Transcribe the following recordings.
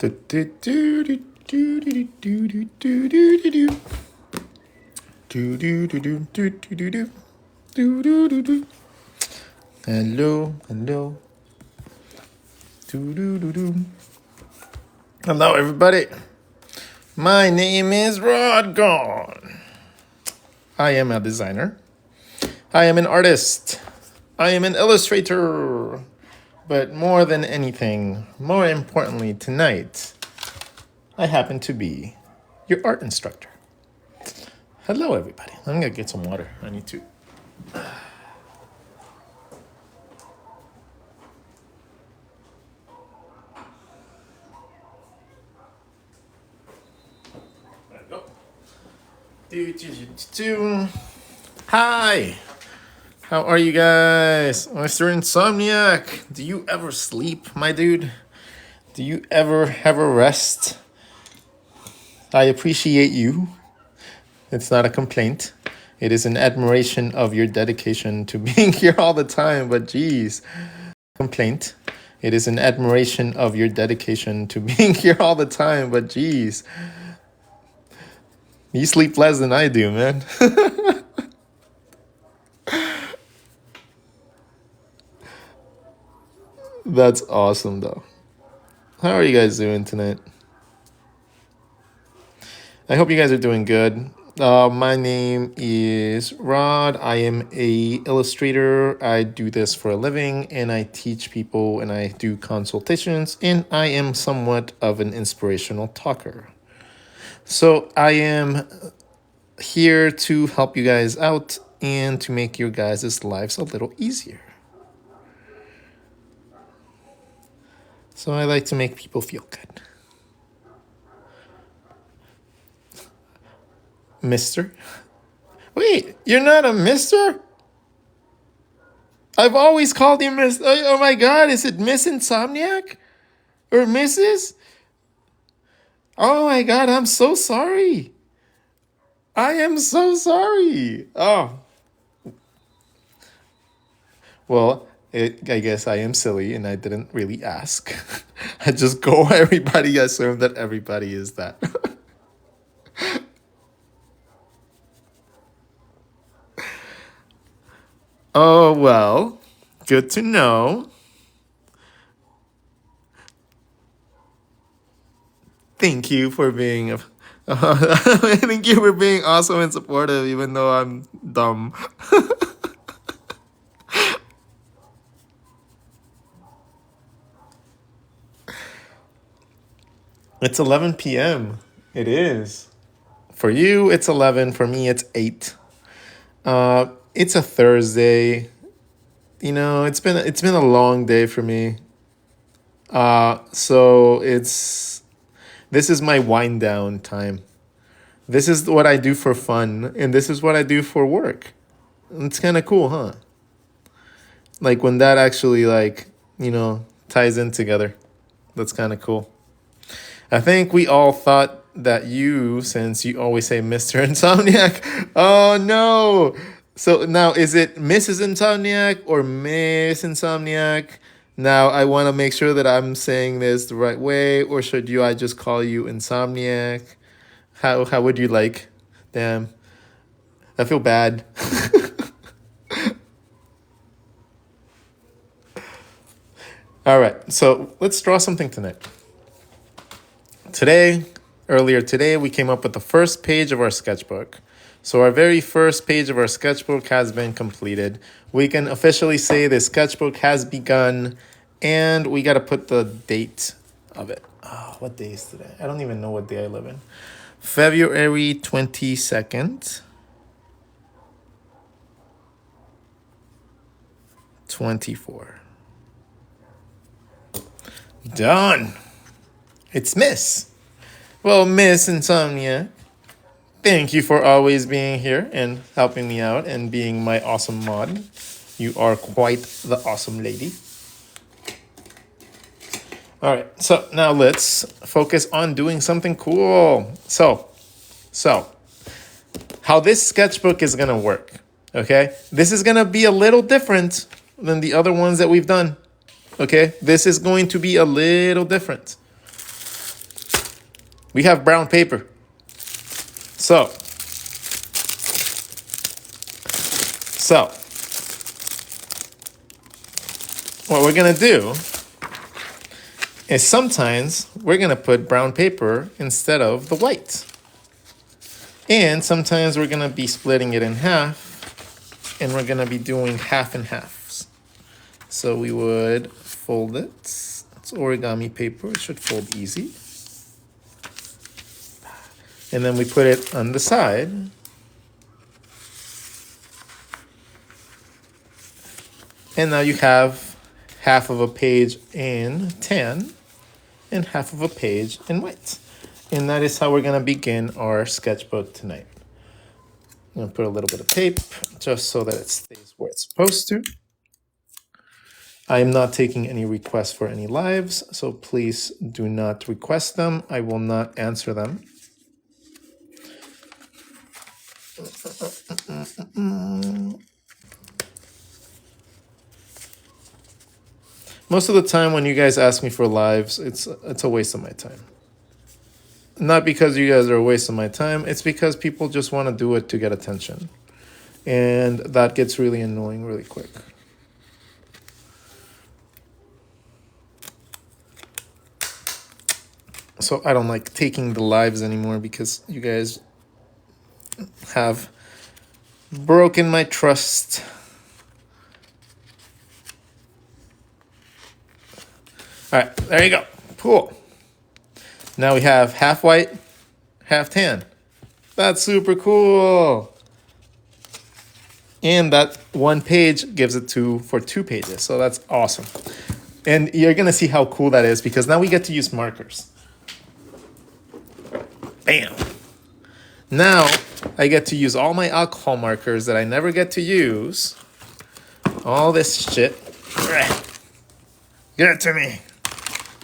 Hello, hello. Hello, everybody. My name is RODGON. I am a designer. I am an artist. I am an illustrator. But more than anything, more importantly, tonight, I happen to be your art instructor. Hello, everybody. I'm going to get some water. I need to. There we go. Hi. How are you guys? Mr. Insomniac, do you ever sleep, my dude? Do you ever have a rest? I appreciate you. It's not a complaint. It is an admiration of your dedication to being here all the time, but geez, complaint. It is an admiration of your dedication to being here all the time, but geez. You sleep less than I do, man. That's awesome, though. How are you guys doing tonight? I hope you guys are doing good. My name is Rod. I am a illustrator. I do this for a living, and I teach people, and I do consultations, and I am somewhat of an inspirational talker. So I am here to help you guys out and to make your guys' lives a little easier. So I like to make people feel good. Mister? Wait, you're not a mister? I've always called you Miss. Oh my God, is it Miss Insomniac? Or Mrs.? Oh my God, I'm so sorry. I am so sorry. Oh. Well, I guess I am silly and I didn't really ask. I just go, everybody assume that everybody is that. Oh, well, good to know. Thank you for being thank you for being awesome and supportive, even though I'm dumb. It's 11 p.m. It is. For you, it's 11. For me, it's 8. It's a Thursday. You know, it's been a long day for me. So this is my wind down time. This is what I do for fun, and this is what I do for work. It's kind of cool, huh? Like when that actually ties in together. That's kind of cool. I think we all thought that you, since you always say Mr. Insomniac. Oh no. So now is it Mrs. Insomniac or Miss Insomniac? Now I want to make sure that I'm saying this the right way, or should I just call you Insomniac? How would you like? Damn. I feel bad. All right. So, let's draw something tonight. Earlier today, we came up with the first page of our sketchbook. So our very first page of our sketchbook has been completed. We can officially say the sketchbook has begun, and we got to put the date of it. Oh, what day is today? I don't even know what day I live in. February 22nd. 24. Done. It's Miss. Well, Miss Insomnia, thank you for always being here and helping me out and being my awesome mod. You are quite the awesome lady. All right, so now let's focus on doing something cool. So how this sketchbook is gonna work, okay? This is gonna be a little different than the other ones that we've done, okay? This is going to be a little different. We have brown paper. So what we're gonna do is sometimes we're gonna put brown paper instead of the white. And sometimes we're gonna be splitting it in half, and we're gonna be doing half and halves. So we would fold it. It's origami paper, it should fold easy. And then we put it on the side. And now you have half of a page in tan and half of a page in white. And that is how we're gonna begin our sketchbook tonight. I'm gonna put a little bit of tape just so that it stays where it's supposed to. I am not taking any requests for any lives, so please do not request them. I will not answer them. Most of the time when you guys ask me for lives, it's a waste of my time. Not because you guys are a waste of my time, it's because people just want to do it to get attention. And that gets really annoying really quick. So I don't like taking the lives anymore because you guys have broken my trust. All right, there you go. Cool. Now we have half white, half tan. That's super cool. And that one page gives it for 2 pages. So that's awesome. And you're going to see how cool that is because now we get to use markers. Bam. Now I get to use all my alcohol markers that I never get to use. All this shit. Give it to me.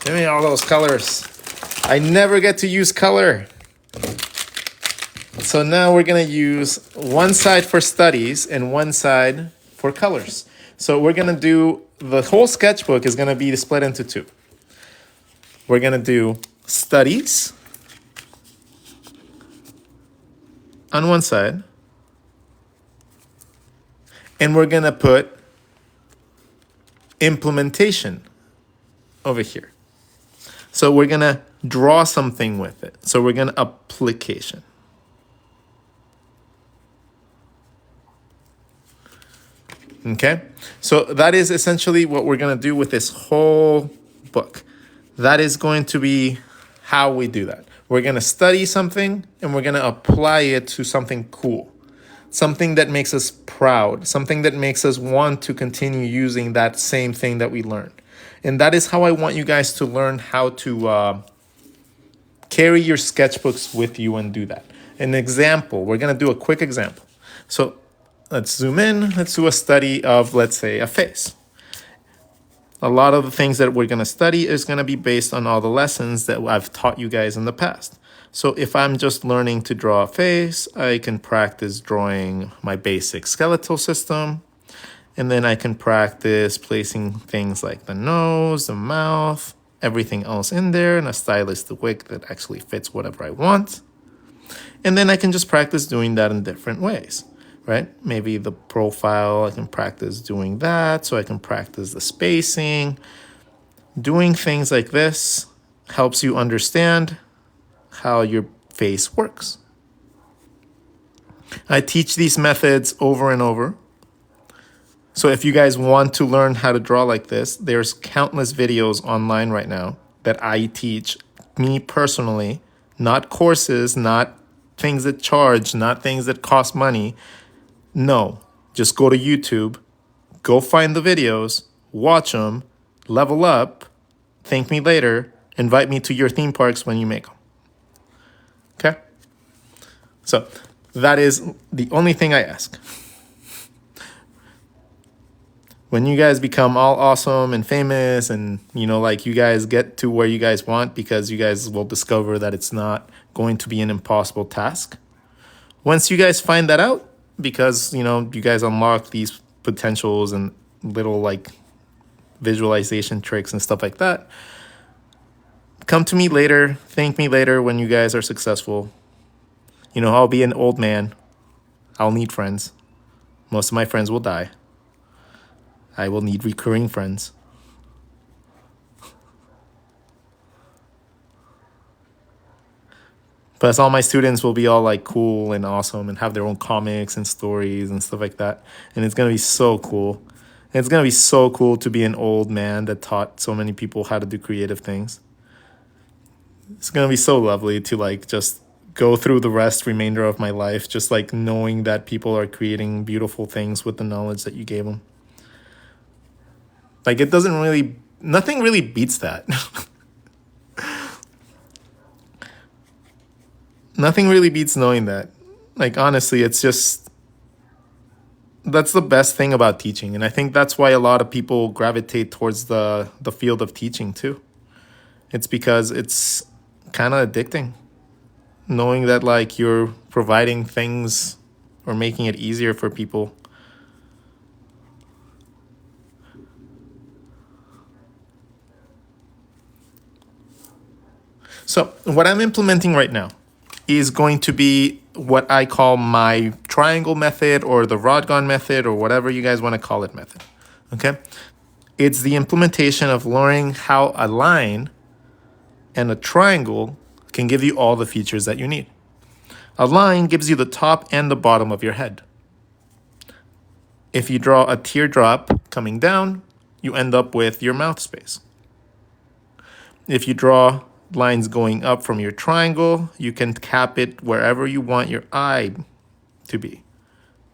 Give me all those colors. I never get to use color. So now we're going to use one side for studies and one side for colors. So we're going to do, the whole sketchbook is going to be split into 2. We're going to do studies on one side, and we're going to put implementation over here. So we're going to draw something with it. So we're going to application. Okay, so that is essentially what we're going to do with this whole book. That is going to be how we do that. We're going to study something and we're going to apply it to something cool, something that makes us proud, something that makes us want to continue using that same thing that we learned. And that is how I want you guys to learn how to carry your sketchbooks with you and do that. An example, we're going to do a quick example. So let's zoom in. Let's do a study of, let's say, a face. A lot of the things that we're going to study is going to be based on all the lessons that I've taught you guys in the past. So if I'm just learning to draw a face, I can practice drawing my basic skeletal system. And then I can practice placing things like the nose, the mouth, everything else in there, and a stylistic wig that actually fits whatever I want. And then I can just practice doing that in different ways, right? Maybe the profile, I can practice doing that, so I can practice the spacing. Doing things like this helps you understand how your face works. I teach these methods over and over. So if you guys want to learn how to draw like this, there's countless videos online right now that I teach, me personally, not courses, not things that charge, not things that cost money. No, just go to YouTube, go find the videos, watch them, level up, thank me later, invite me to your theme parks when you make them. Okay? So that is the only thing I ask. When you guys become all awesome and famous and, like you guys get to where you guys want, because you guys will discover that it's not going to be an impossible task. Once you guys find that out, because, you guys unlock these potentials and little like visualization tricks and stuff like that, Come to me later. Thank me later when you guys are successful. You know, I'll be an old man. I'll need friends. Most of my friends will die. I will need recurring friends. Plus, all my students will be all like cool and awesome and have their own comics and stories and stuff like that. And it's going to be so cool. And it's going to be so cool to be an old man that taught so many people how to do creative things. It's going to be so lovely to like just go through the remainder of my life, just like knowing that people are creating beautiful things with the knowledge that you gave them. Like it doesn't really, nothing really beats that. Nothing really beats knowing that. Like, honestly, it's just, that's the best thing about teaching. And I think that's why a lot of people gravitate towards the field of teaching too. It's because it's kind of addicting. Knowing that like you're providing things or making it easier for people. So what I'm implementing right now is going to be what I call my triangle method or the RODGON method or whatever you guys want to call it method. Okay? It's the implementation of learning how a line and a triangle can give you all the features that you need. A line gives you the top and the bottom of your head. If you draw a teardrop coming down, you end up with your mouth space. If you draw lines going up from your triangle, you can cap it wherever you want your eye to be.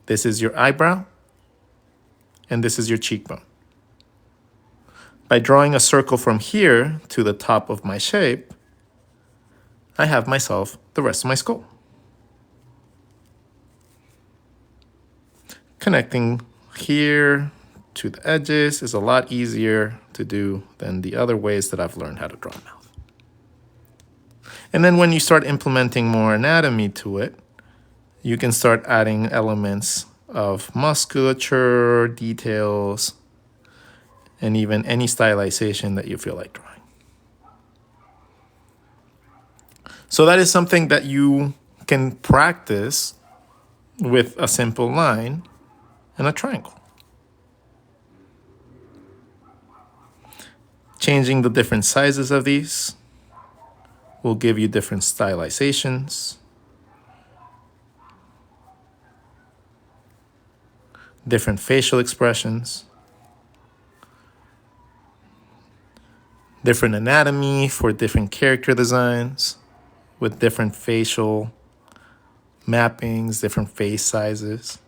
This is your eyebrow, and this is your cheekbone. By drawing a circle from here to the top of my shape, I have myself the rest of my skull. Connecting here to the edges is a lot easier to do than the other ways that I've learned how to draw a mouth. And then when you start implementing more anatomy to it, you can start adding elements of musculature, details, and even any stylization that you feel like drawing. So that is something that you can practice with a simple line and a triangle. Changing the different sizes of these will give you different stylizations, different facial expressions, different anatomy for different character designs with different facial mappings, different face sizes.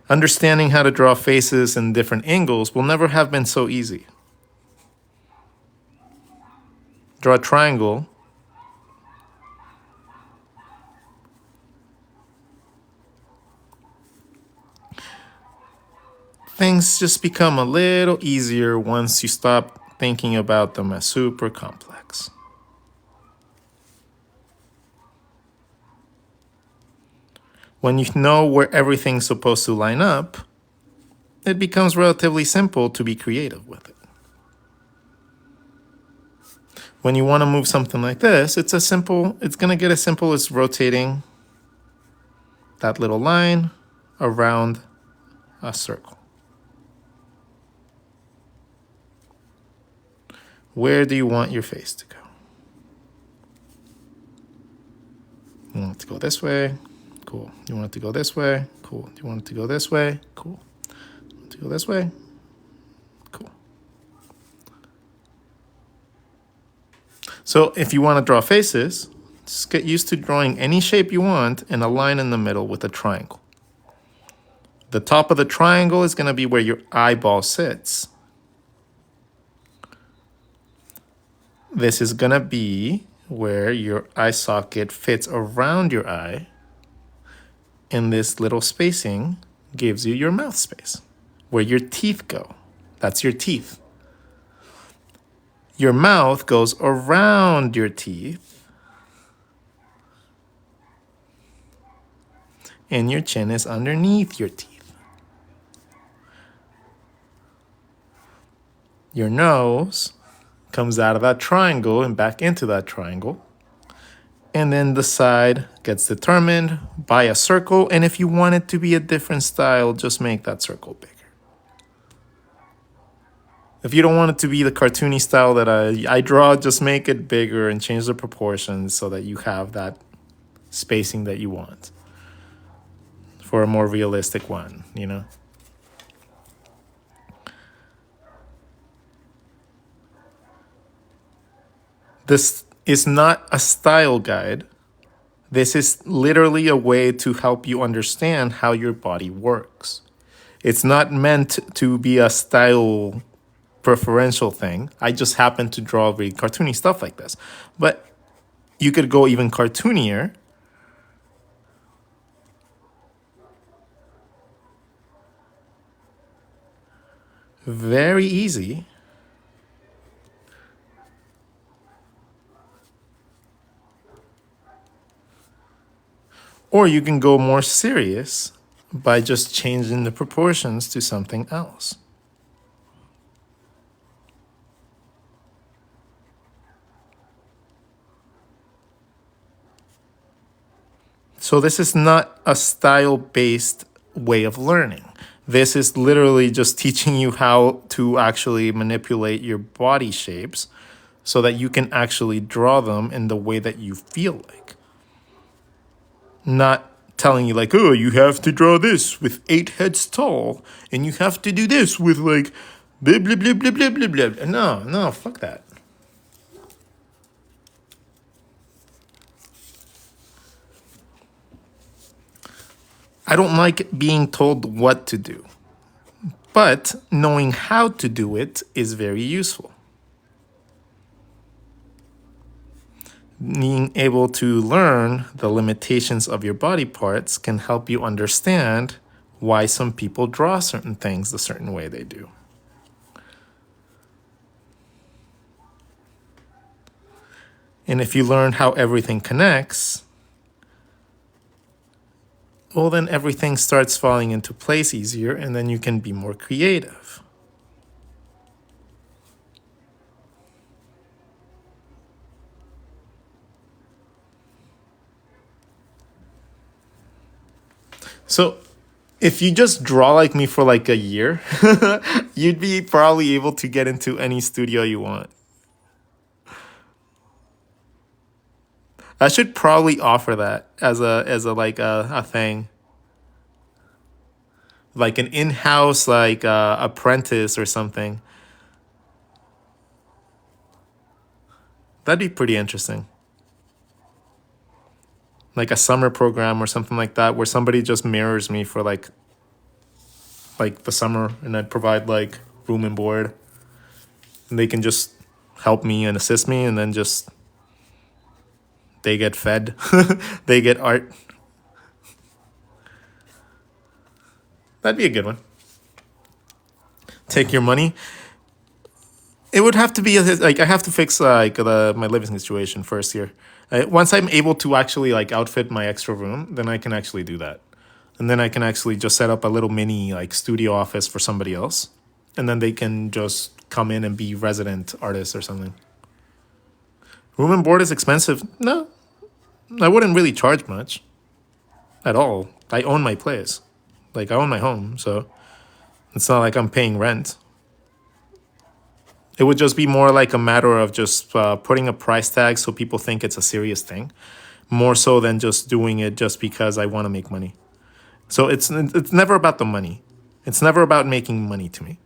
Understanding how to draw faces in different angles will never have been so easy. Draw a triangle. Things just become a little easier once you stop thinking about them as super complex. When you know where everything's supposed to line up, it becomes relatively simple to be creative with it. When you want to move something like this, it's going to get as simple as rotating that little line around a circle. Where do you want your face to go? You want it to go this way? Cool. You want it to go this way? Cool. You want it to go this way? Cool. You want it to go this way? Cool. So if you want to draw faces, just get used to drawing any shape you want and a line in the middle with a triangle. The top of the triangle is going to be where your eyeball sits. This is going to be where your eye socket fits around your eye. And this little spacing gives you your mouth space, where your teeth go. That's your teeth. Your mouth goes around your teeth. And your chin is underneath your teeth. Your nose comes out of that triangle and back into that triangle. And then the side gets determined by a circle. And if you want it to be a different style, just make that circle bigger. If you don't want it to be the cartoony style that I draw, just make it bigger and change the proportions so that you have that spacing that you want for a more realistic one, you know? This is not a style guide. This is literally a way to help you understand how your body works. It's not meant to be a style preferential thing. I just happen to draw really cartoony stuff like this. But you could go even cartoonier. Very easy. Or you can go more serious by just changing the proportions to something else. So this is not a style-based way of learning. This is literally just teaching you how to actually manipulate your body shapes so that you can actually draw them in the way that you feel like. Not telling you like, oh, you have to draw this with 8 heads tall, and you have to do this with like blah blah blah blah blah blah blah. No, fuck that. I don't like being told what to do, but knowing how to do it is very useful. Being able to learn the limitations of your body parts can help you understand why some people draw certain things the certain way they do. And if you learn how everything connects, well, then everything starts falling into place easier, and then you can be more creative. So if you just draw like me for like a year, you'd be probably able to get into any studio you want. I should probably offer that as a like a thing. Like an in-house like apprentice or something. That'd be pretty interesting. Like a summer program or something like that where somebody just mirrors me for like the summer, and I'd provide like room and board, and they can just help me and assist me, and then just they get fed. They get art. That'd be a good one. Take your money. It would have to be like I have to fix like my living situation first here. Once I'm able to actually like outfit my extra room, then I can actually do that, and then I can actually just set up a little mini like studio office for somebody else, and then they can just come in and be resident artists or something. Room and board is expensive. No, I wouldn't really charge much at all. I own my place, like I own my home, so it's not like I'm paying rent. It would just be more like a matter of just putting a price tag so people think it's a serious thing, more so than just doing it just because I want to make money. So it's never about the money. It's never about making money to me.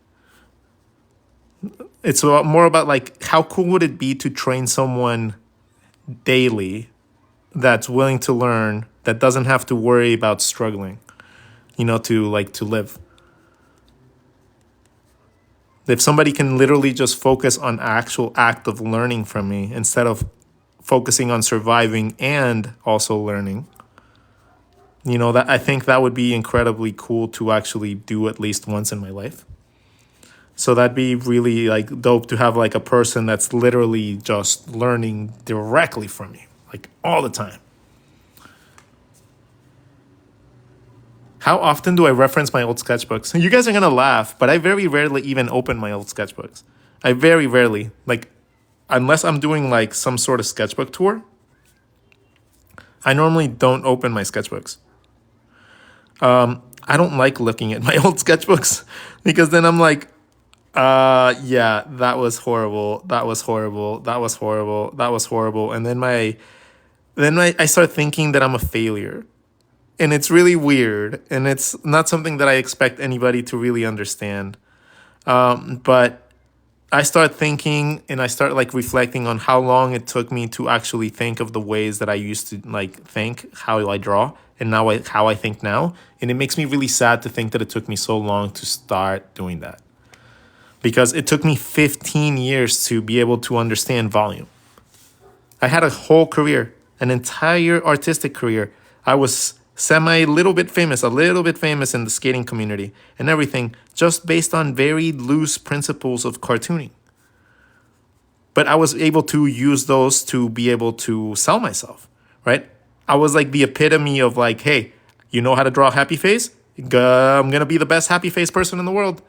It's more about like how cool would it be to train someone daily that's willing to learn, that doesn't have to worry about struggling, to live. If somebody can literally just focus on actual act of learning from me instead of focusing on surviving and also learning, that I think that would be incredibly cool to actually do at least once in my life. So that'd be really like dope to have like a person that's literally just learning directly from me, like all the time. How often do I reference my old sketchbooks? You guys are going to laugh, but I very rarely even open my old sketchbooks. I very rarely, like, unless I'm doing like some sort of sketchbook tour, I normally don't open my sketchbooks. I don't like looking at my old sketchbooks because then I'm like, yeah, that was horrible. That was horrible. That was horrible. That was horrible. And I start thinking that I'm a failure. And it's really weird. And it's not something that I expect anybody to really understand. But I start thinking and I start like reflecting on how long it took me to actually think of the ways that I used to like think, how I draw, and how I think now. And it makes me really sad to think that it took me so long to start doing that. Because it took me 15 years to be able to understand volume. I had a whole career, an entire artistic career. I was a little bit famous in the skating community and everything, just based on very loose principles of cartooning. But I was able to use those to be able to sell myself, right? I was like the epitome of like, hey, you know how to draw a happy face? I'm going to be the best happy face person in the world.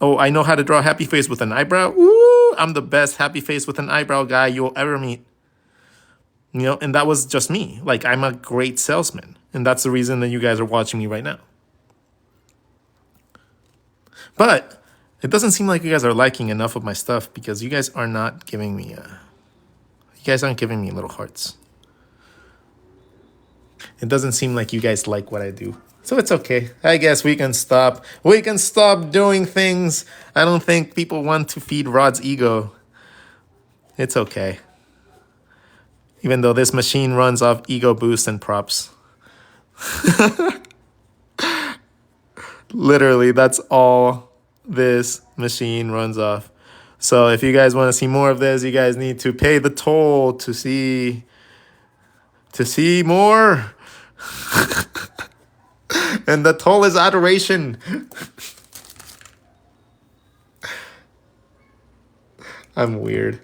Oh, I know how to draw a happy face with an eyebrow. Ooh, I'm the best happy face with an eyebrow guy you'll ever meet. You know, and that was just me. Like, I'm a great salesman. And that's the reason that you guys are watching me right now. But it doesn't seem like you guys are liking enough of my stuff because you guys are not giving me, you guys aren't giving me little hearts. It doesn't seem like you guys like what I do. So it's okay. I guess we can stop. We can stop doing things. I don't think people want to feed Rod's ego. It's okay. Even though this machine runs off ego boost and props. Literally, that's all this machine runs off. So if you guys want to see more of this, you guys need to pay the toll to see more. And the toll is adoration. I'm weird.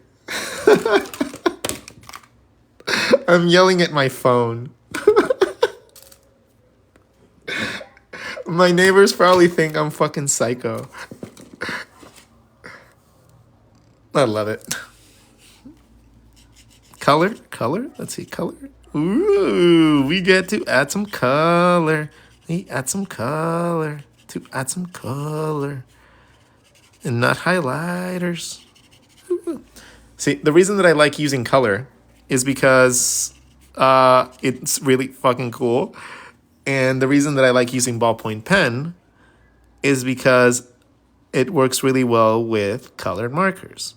I'm yelling at my phone. My neighbors probably think I'm fucking psycho. I love it. Color? Let's see, color. Ooh, we get to add some color. We add some color to add some color. And not highlighters. Ooh. See, the reason that I like using color is because it's really fucking cool. And the reason that I like using ballpoint pen is because it works really well with colored markers.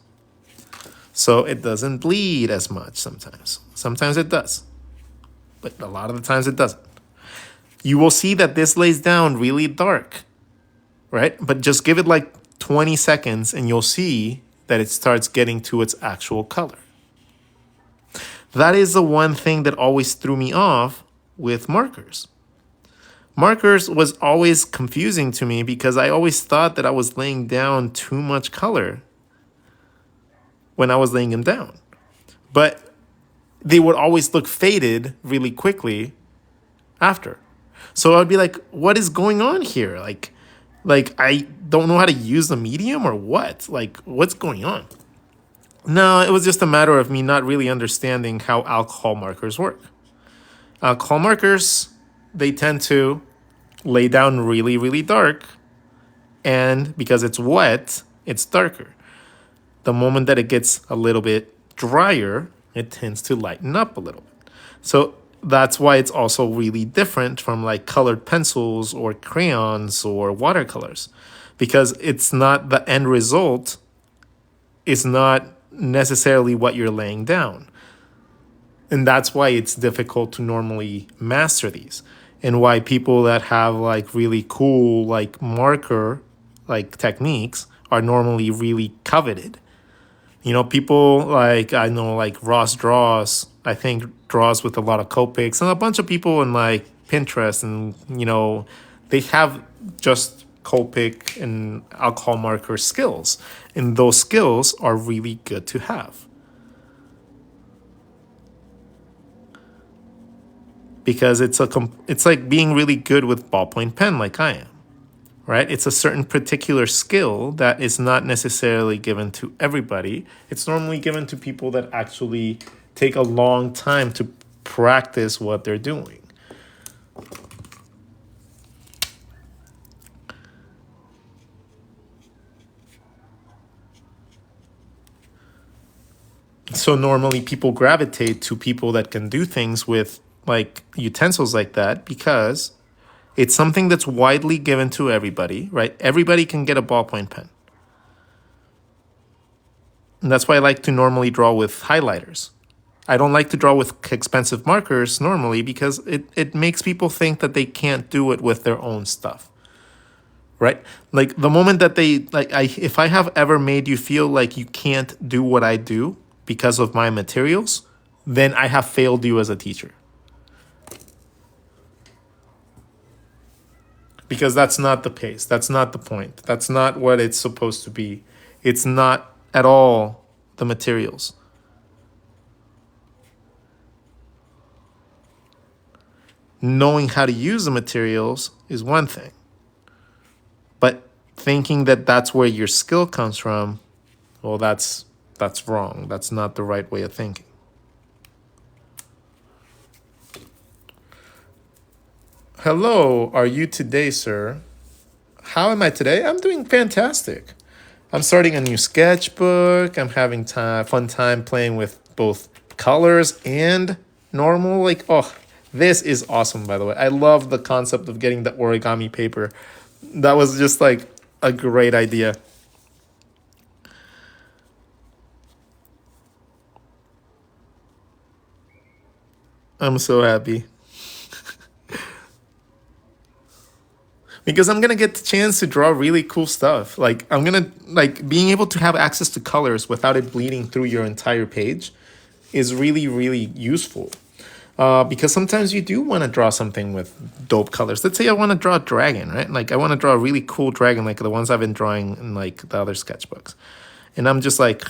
So it doesn't bleed as much sometimes. Sometimes it does. But a lot of the times it doesn't. You will see that this lays down really dark, right? But just give it like 20 seconds and you'll see that it starts getting to its actual color. That is the one thing that always threw me off with markers. Markers was always confusing to me because I always thought that I was laying down too much color when I was laying them down. But they would always look faded really quickly after. So I'd be like, what is going on here? Like I don't know how to use the medium or what? Like, what's going on? No, it was just a matter of me not really understanding how alcohol markers work. Alcohol markers, they tend to lay down really, really dark. And because it's wet, it's darker. The moment that it gets a little bit drier, it tends to lighten up a little bit. So that's why it's also really different from like colored pencils or crayons or watercolors. Because it's not the end result, is not necessarily what you're laying down. And that's why it's difficult to normally master these. And why people that have like really cool like marker like techniques are normally really coveted. You know, people like, I know like Ross Draws, I think draws with a lot of Copics, and a bunch of people in like Pinterest, and you know, they have just Copic and alcohol marker skills. And those skills are really good to have. Because it's like being really good with ballpoint pen like I am. right? It's a certain particular skill that is not necessarily given to everybody. It's normally given to people that actually take a long time to practice what they're doing. So normally people gravitate to people that can do things with like utensils like that because it's something that's widely given to everybody, right? Everybody can get a ballpoint pen. And that's why I like to normally draw with highlighters. I don't like to draw with expensive markers normally because it makes people think that they can't do it with their own stuff. Right? Like the moment that if I have ever made you feel like you can't do what I do because of my materials, then I have failed you as a teacher. Because that's not the pace. That's not the point. That's not what it's supposed to be. It's not at all the materials. Knowing how to use the materials is one thing. But thinking that that's where your skill comes from, well, that's wrong. That's not the right way of thinking. Hello, are you today, sir? How am I today? I'm doing fantastic. I'm starting a new sketchbook. I'm having fun time playing with both colors and normal. Like, oh, this is awesome, by the way. I love the concept of getting the origami paper. That was just like a great idea. I'm so happy. Because I'm gonna get the chance to draw really cool stuff. Like I'm gonna like being able to have access to colors without it bleeding through your entire page is really, really useful. Because sometimes you do want to draw something with dope colors. Let's say I want to draw a dragon, right? Like I want to draw a really cool dragon, like the ones I've been drawing in like the other sketchbooks, and I'm just like,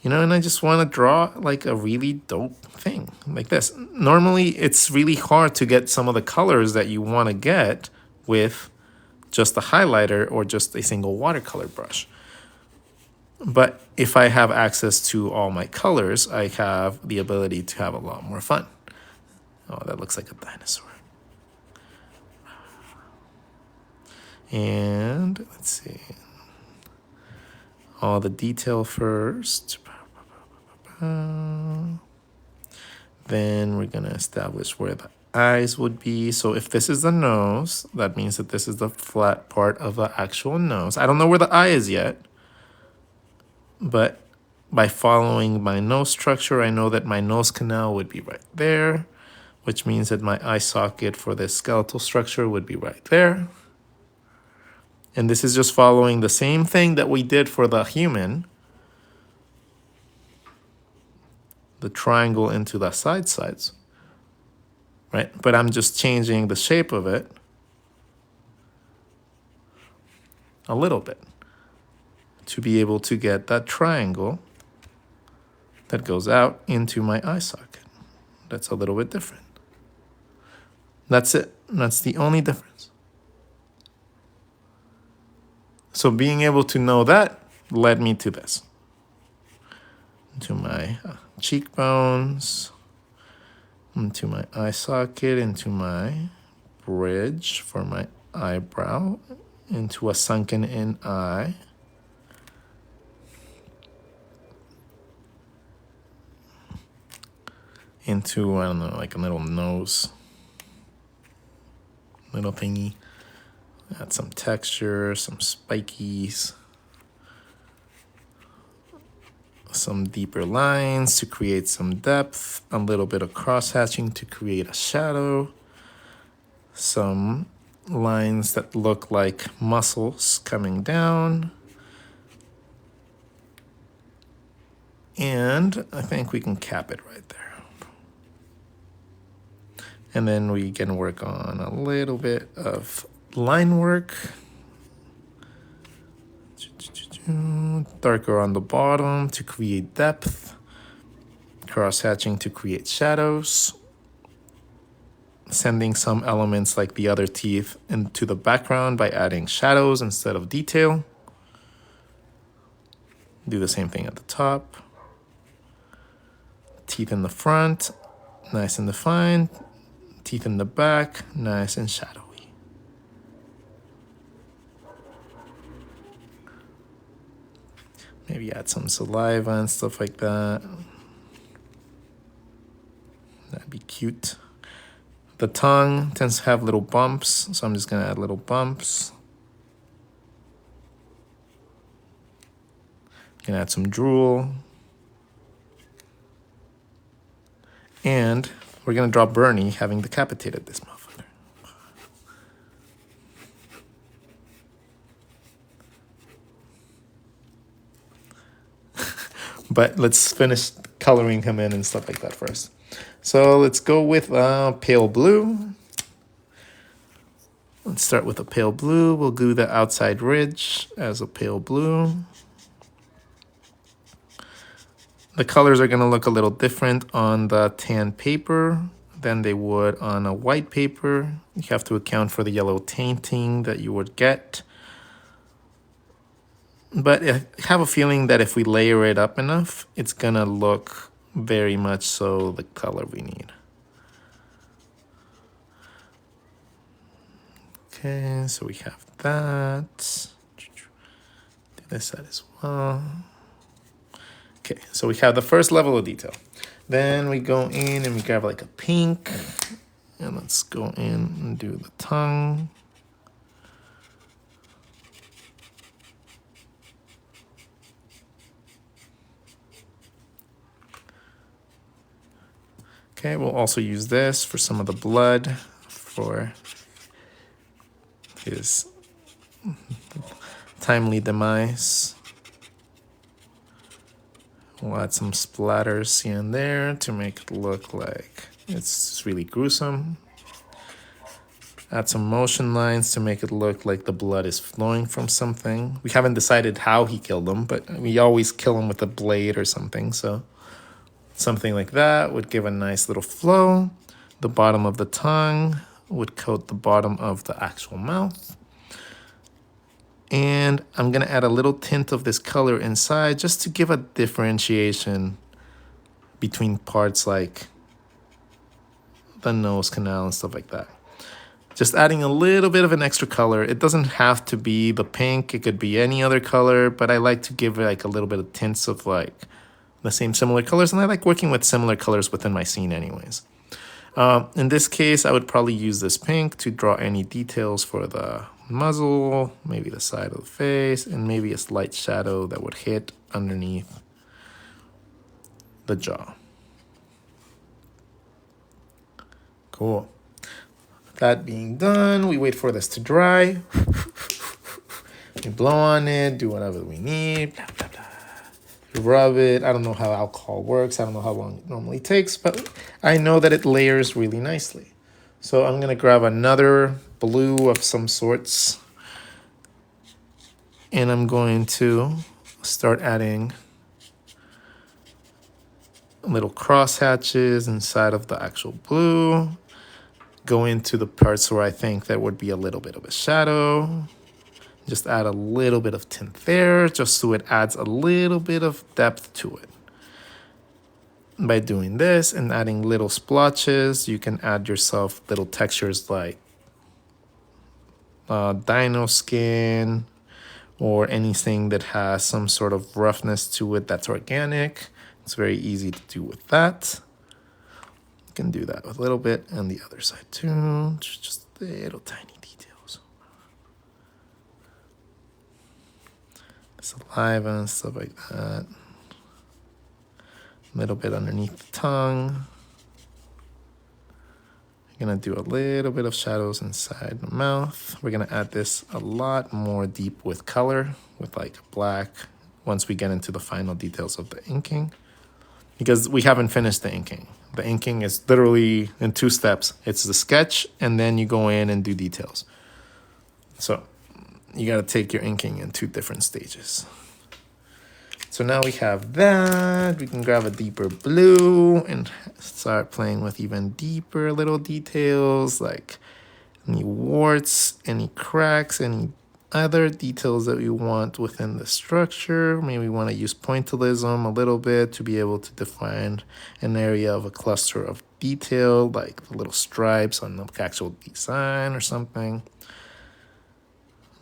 and I just want to draw like a really dope thing like this. Normally, it's really hard to get some of the colors that you want to get with just a highlighter or just a single watercolor brush. But if I have access to all my colors, I have the ability to have a lot more fun. Oh, that looks like a dinosaur. And let's see. All the detail first. Then we're going to establish where the eyes would be. So if this is the nose, that means that this is the flat part of the actual nose. I don't know where the eye is yet, but by following my nose structure, I know that my nose canal would be right there, which means that my eye socket for this skeletal structure would be right there. And this is just following the same thing that we did for the human. The triangle into the sides, right? But I'm just changing the shape of it a little bit to be able to get that triangle that goes out into my eye socket. That's a little bit different. That's it. That's the only difference. So being able to know that led me to this. To my cheekbones, into my eye socket, into my bridge for my eyebrow, into a sunken in eye, into, I don't know, like a little nose, little thingy. Add some texture, some spikies, some deeper lines to create some depth, a little bit of cross-hatching to create a shadow, some lines that look like muscles coming down, and I think we can cap it right there. And then we can work on a little bit of line work. Darker on the bottom to create depth. Cross-hatching to create shadows. sending some elements like the other teeth into the background by adding shadows instead of detail. Do the same thing at the top. Teeth in the front, nice and defined. Teeth in the back, nice and shadowy. Maybe add some saliva and stuff like that. That'd be cute. The tongue tends to have little bumps, so I'm just gonna add little bumps. Gonna add some drool. And we're gonna draw Bernie having decapitated this motherfucker. But let's finish coloring him in and stuff like that first. So let's go with pale blue. Let's start with a pale blue. We'll do the outside ridge as a pale blue. The colors are going to look a little different on the tan paper than they would on a white paper. You have to account for the yellow tainting that you would get. But I have a feeling that if we layer it up enough, it's going to look very much so the color we need. Okay, so we have that. Do this side as well. Okay, so we have the first level of detail. Then we go in and we grab like a pink. And let's go in and do the tongue. Okay, we'll also use this for some of the blood for his timely demise. We'll add some splatters here and there to make it look like it's really gruesome. Add some motion lines to make it look like the blood is flowing from something. We haven't decided how he killed him, but we always kill him with a blade or something, so something like that would give a nice little flow. The bottom of the tongue would coat the bottom of the actual mouth. And I'm gonna add a little tint of this color inside just to give a differentiation between parts like the nose canal and stuff like that. Just adding a little bit of an extra color. It doesn't have to be the pink, it could be any other color, but I like to give it like a little bit of tints of like the same similar colors, and I like working with similar colors within my scene anyways. In this case, I would probably use this pink to draw any details for the muzzle, maybe the side of the face, and maybe a slight shadow that would hit underneath the jaw. Cool. That being done, we wait for this to dry. We blow on it, do whatever we need. Blah, blah, blah. Rub it. I don't know how alcohol works. I don't know how long it normally takes, but I know that it layers really nicely. So I'm going to grab another blue of some sorts, and I'm going to start adding little cross hatches inside of the actual blue. Go into the parts where I think there would be a little bit of a shadow. Just add a little bit of tint there, just so it adds a little bit of depth to it. By doing this and adding little splotches, you can add yourself little textures like dino skin or anything that has some sort of roughness to it that's organic. It's very easy to do with that. You can do that with a little bit on the other side too, just little tiny details. Saliva and stuff like that. A little bit underneath the tongue. We're gonna do a little bit of shadows inside the mouth. We're gonna add this a lot more deep with color, with like black, once we get into the final details of the inking. Because we haven't finished the inking. The inking is literally in 2 steps. It's the sketch, and then you go in and do details. So you gotta take your inking in 2 different stages. So now we have that. We can grab a deeper blue and start playing with even deeper little details like any warts, any cracks, any other details that we want within the structure. Maybe we want to use pointillism a little bit to be able to define an area of a cluster of detail, like the little stripes on the actual design or something.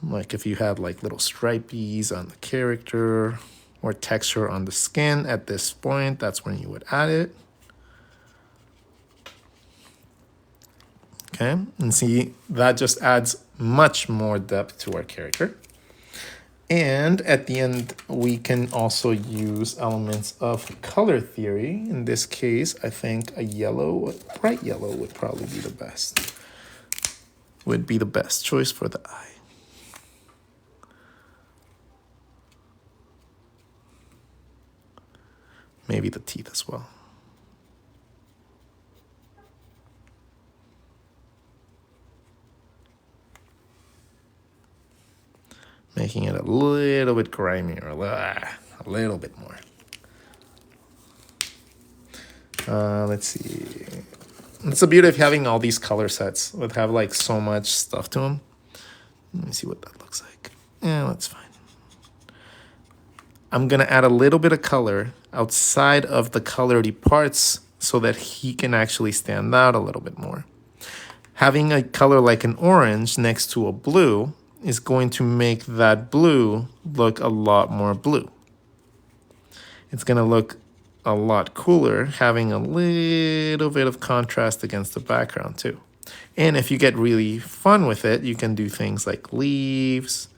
Like if you had like little stripies on the character or texture on the skin at this point, that's when you would add it. Okay, and see, that just adds much more depth to our character. And at the end, we can also use elements of color theory. In this case, I think a yellow, bright yellow would probably be the best. Would be the best choice for the eye. Maybe the teeth as well. Making it a little bit grimier, a little bit more. Let's see. It's the beauty of having all these color sets that have like so much stuff to them. Let me see what that looks like. Yeah, that's fine. I'm gonna add a little bit of color outside of the colored parts so that he can actually stand out a little bit more. Having a color like an orange next to a blue is going to make that blue look a lot more blue. It's going to look a lot cooler having a little bit of contrast against the background too. And if you get really fun with it, you can do things like leaves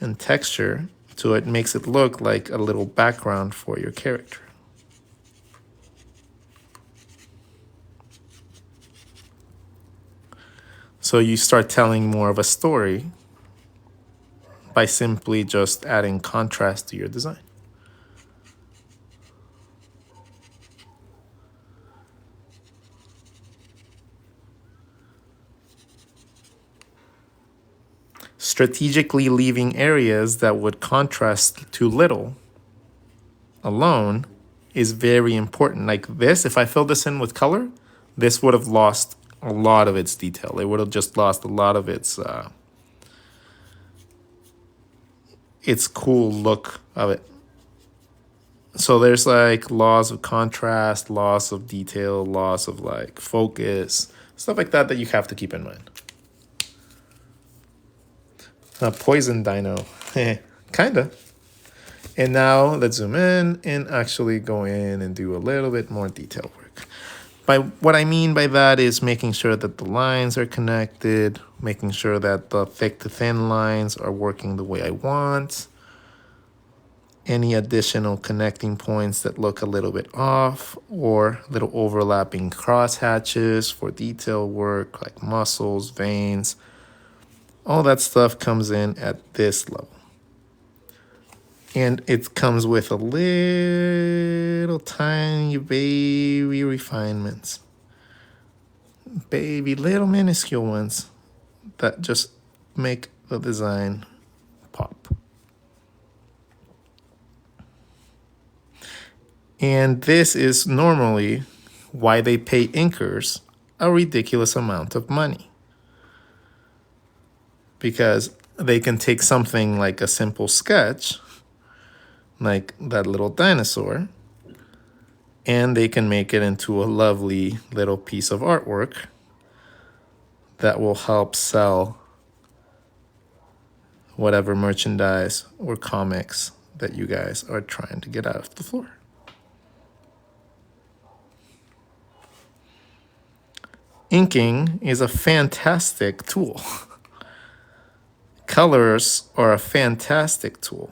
and texture, so it makes it look like a little background for your character. So you start telling more of a story by simply just adding contrast to your design. Strategically leaving areas that would contrast too little alone is very important. Like this, if I fill this in with color, this would have lost a lot of its detail. It would have just lost a lot of its cool look of it. So there's like laws of contrast, loss of detail, loss of like focus, stuff like that you have to keep in mind. Poison dino, kinda. And now let's zoom in and actually go in and do a little bit more detail work. By what I mean by that is making sure that the lines are connected, making sure that the thick to thin lines are working the way I want. Any additional connecting points that look a little bit off, or little overlapping cross hatches for detail work like muscles, veins. All that stuff comes in at this level. And it comes with a little tiny baby refinements. Baby little minuscule ones that just make the design pop. And this is normally why they pay inkers a ridiculous amount of money. Because they can take something like a simple sketch, like that little dinosaur, and they can make it into a lovely little piece of artwork that will help sell whatever merchandise or comics that you guys are trying to get out of the floor. Inking is a fantastic tool. Colors are a fantastic tool.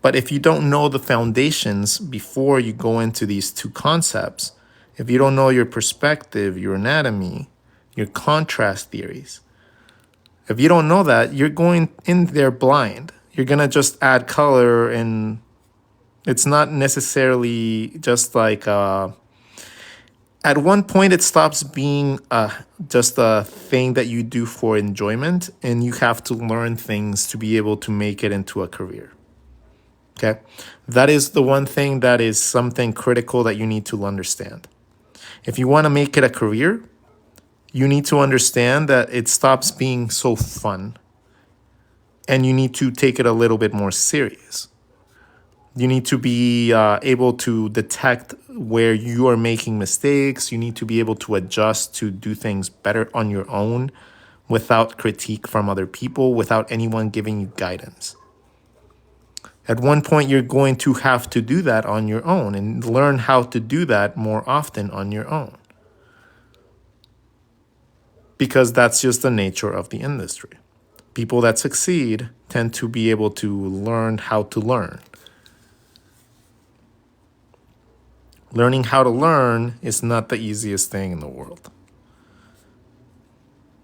But if you don't know the foundations before you go into these two concepts, if you don't know your perspective, your anatomy, your contrast theories, if you don't know that, you're going in there blind. You're going to just add color, and it's not necessarily just like at one point it stops being just a thing that you do for enjoyment, and you have to learn things to be able to make it into a career. Okay. That is the one thing that is something critical that you need to understand. If you want to make it a career, you need to understand that it stops being so fun and you need to take it a little bit more serious. You need to be able to detect where you are making mistakes. You need to be able to adjust to do things better on your own without critique from other people, without anyone giving you guidance. At one point, you're going to have to do that on your own and learn how to do that more often on your own. Because that's just the nature of the industry. People that succeed tend to be able to learn how to learn. Learning how to learn is not the easiest thing in the world.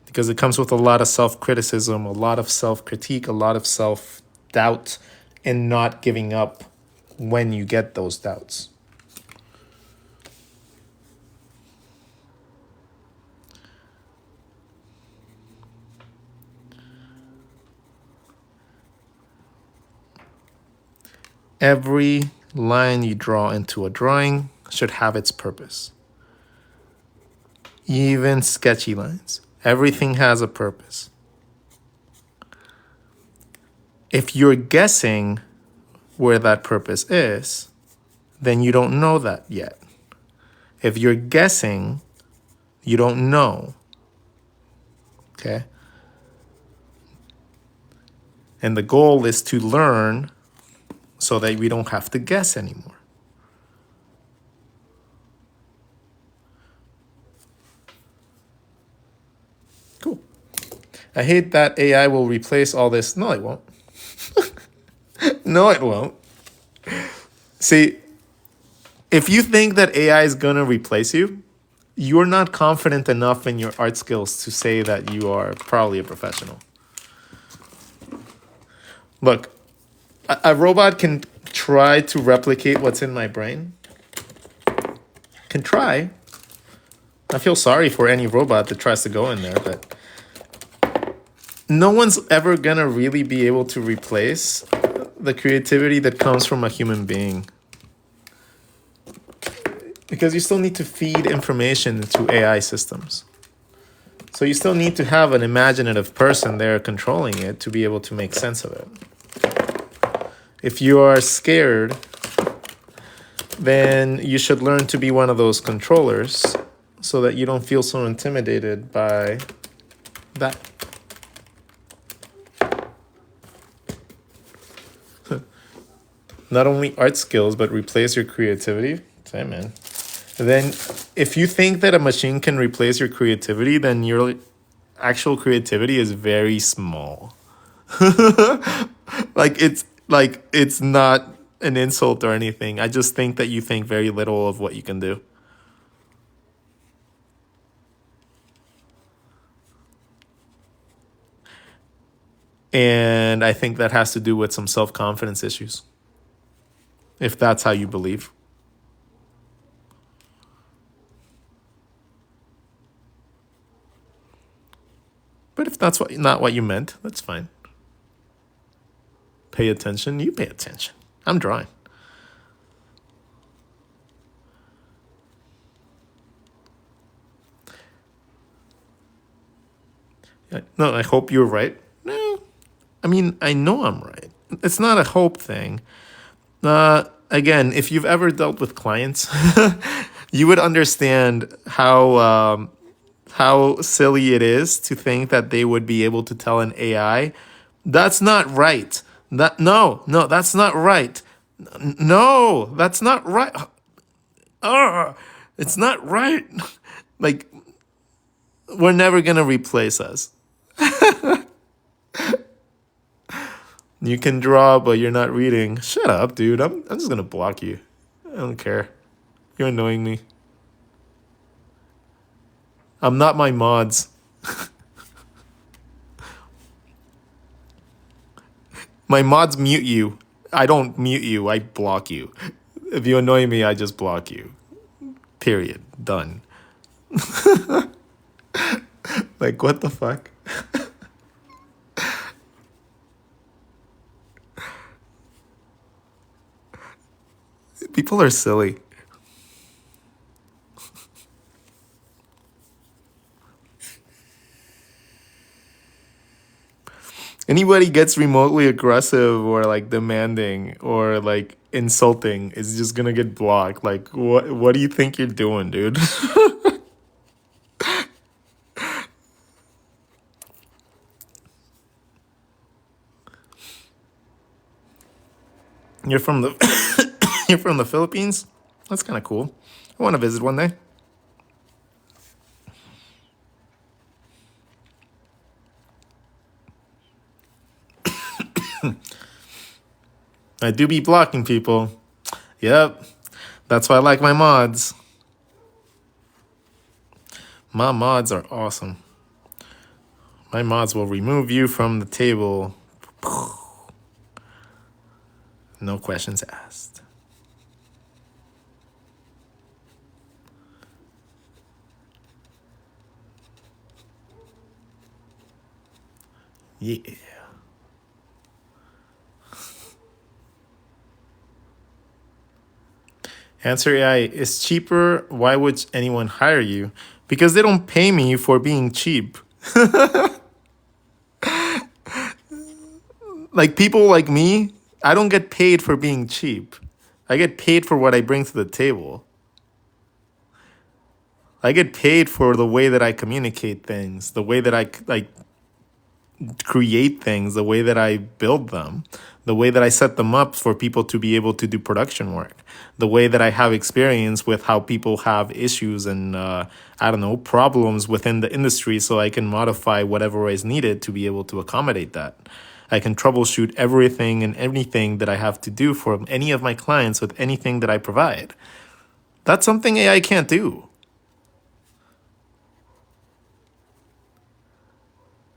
Because it comes with a lot of self-criticism, a lot of self-critique, a lot of self-doubt, and not giving up when you get those doubts. Every line you draw into a drawing should have its purpose. Even sketchy lines. Everything has a purpose. If you're guessing where that purpose is, then you don't know that yet. If you're guessing, you don't know. Okay? And the goal is to learn so that we don't have to guess anymore. Cool. I hate that AI will replace all this. No, it won't. No, it won't. See, if you think that AI is going to replace you, you're not confident enough in your art skills to say that you are probably a professional. Look, a robot can try to replicate what's in my brain. Can try. I feel sorry for any robot that tries to go in there, but no one's ever going to really be able to replace the creativity that comes from a human being. Because you still need to feed information into AI systems. So you still need to have an imaginative person there controlling it to be able to make sense of it. If you are scared, then you should learn to be one of those controllers so that you don't feel so intimidated by that. Not only art skills, but replace your creativity. Say, man. Then if you think that a machine can replace your creativity, then your actual creativity is very small. It's not an insult or anything. I just think that you think very little of what you can do. And I think that has to do with some self-confidence issues. If that's how you believe. But if that's not what you meant, that's fine. Pay attention. You pay attention. I'm drawing. No, I hope you're right. No, I mean, I know I'm right. It's not a hope thing. Again, if you've ever dealt with clients, you would understand how silly it is to think that they would be able to tell an AI, that's not right. No, that's not right. No, that's not right. It's not right. Like, we're never gonna replace us. You can draw, but you're not reading. Shut up, dude. I'm just gonna block you. I don't care. You're annoying me. I'm not my mods. My mods mute you. I don't mute you. I block you. If you annoy me, I just block you. Period. Done. Like, what the fuck? People are silly. Anybody gets remotely aggressive or like demanding or like insulting is just gonna get blocked. Like, what do you think you're doing, dude? You're from the you're from the Philippines? That's kind of cool. I want to visit one day. I do be blocking people. Yep. That's why I like my mods. My mods are awesome. My mods will remove you from the table. No questions asked. Yeah. Answer AI is cheaper. Why would anyone hire you? Because they don't pay me for being cheap. Like people like me, I don't get paid for being cheap. I get paid for what I bring to the table. I get paid for the way that I communicate things, the way that I like create things, the way that I build them, the way that I set them up for people to be able to do production work, the way that I have experience with how people have issues and I don't know, problems within the industry, so I can modify whatever is needed to be able to accommodate that. I can troubleshoot everything and anything that I have to do for any of my clients with anything that I provide. That's something AI can't do.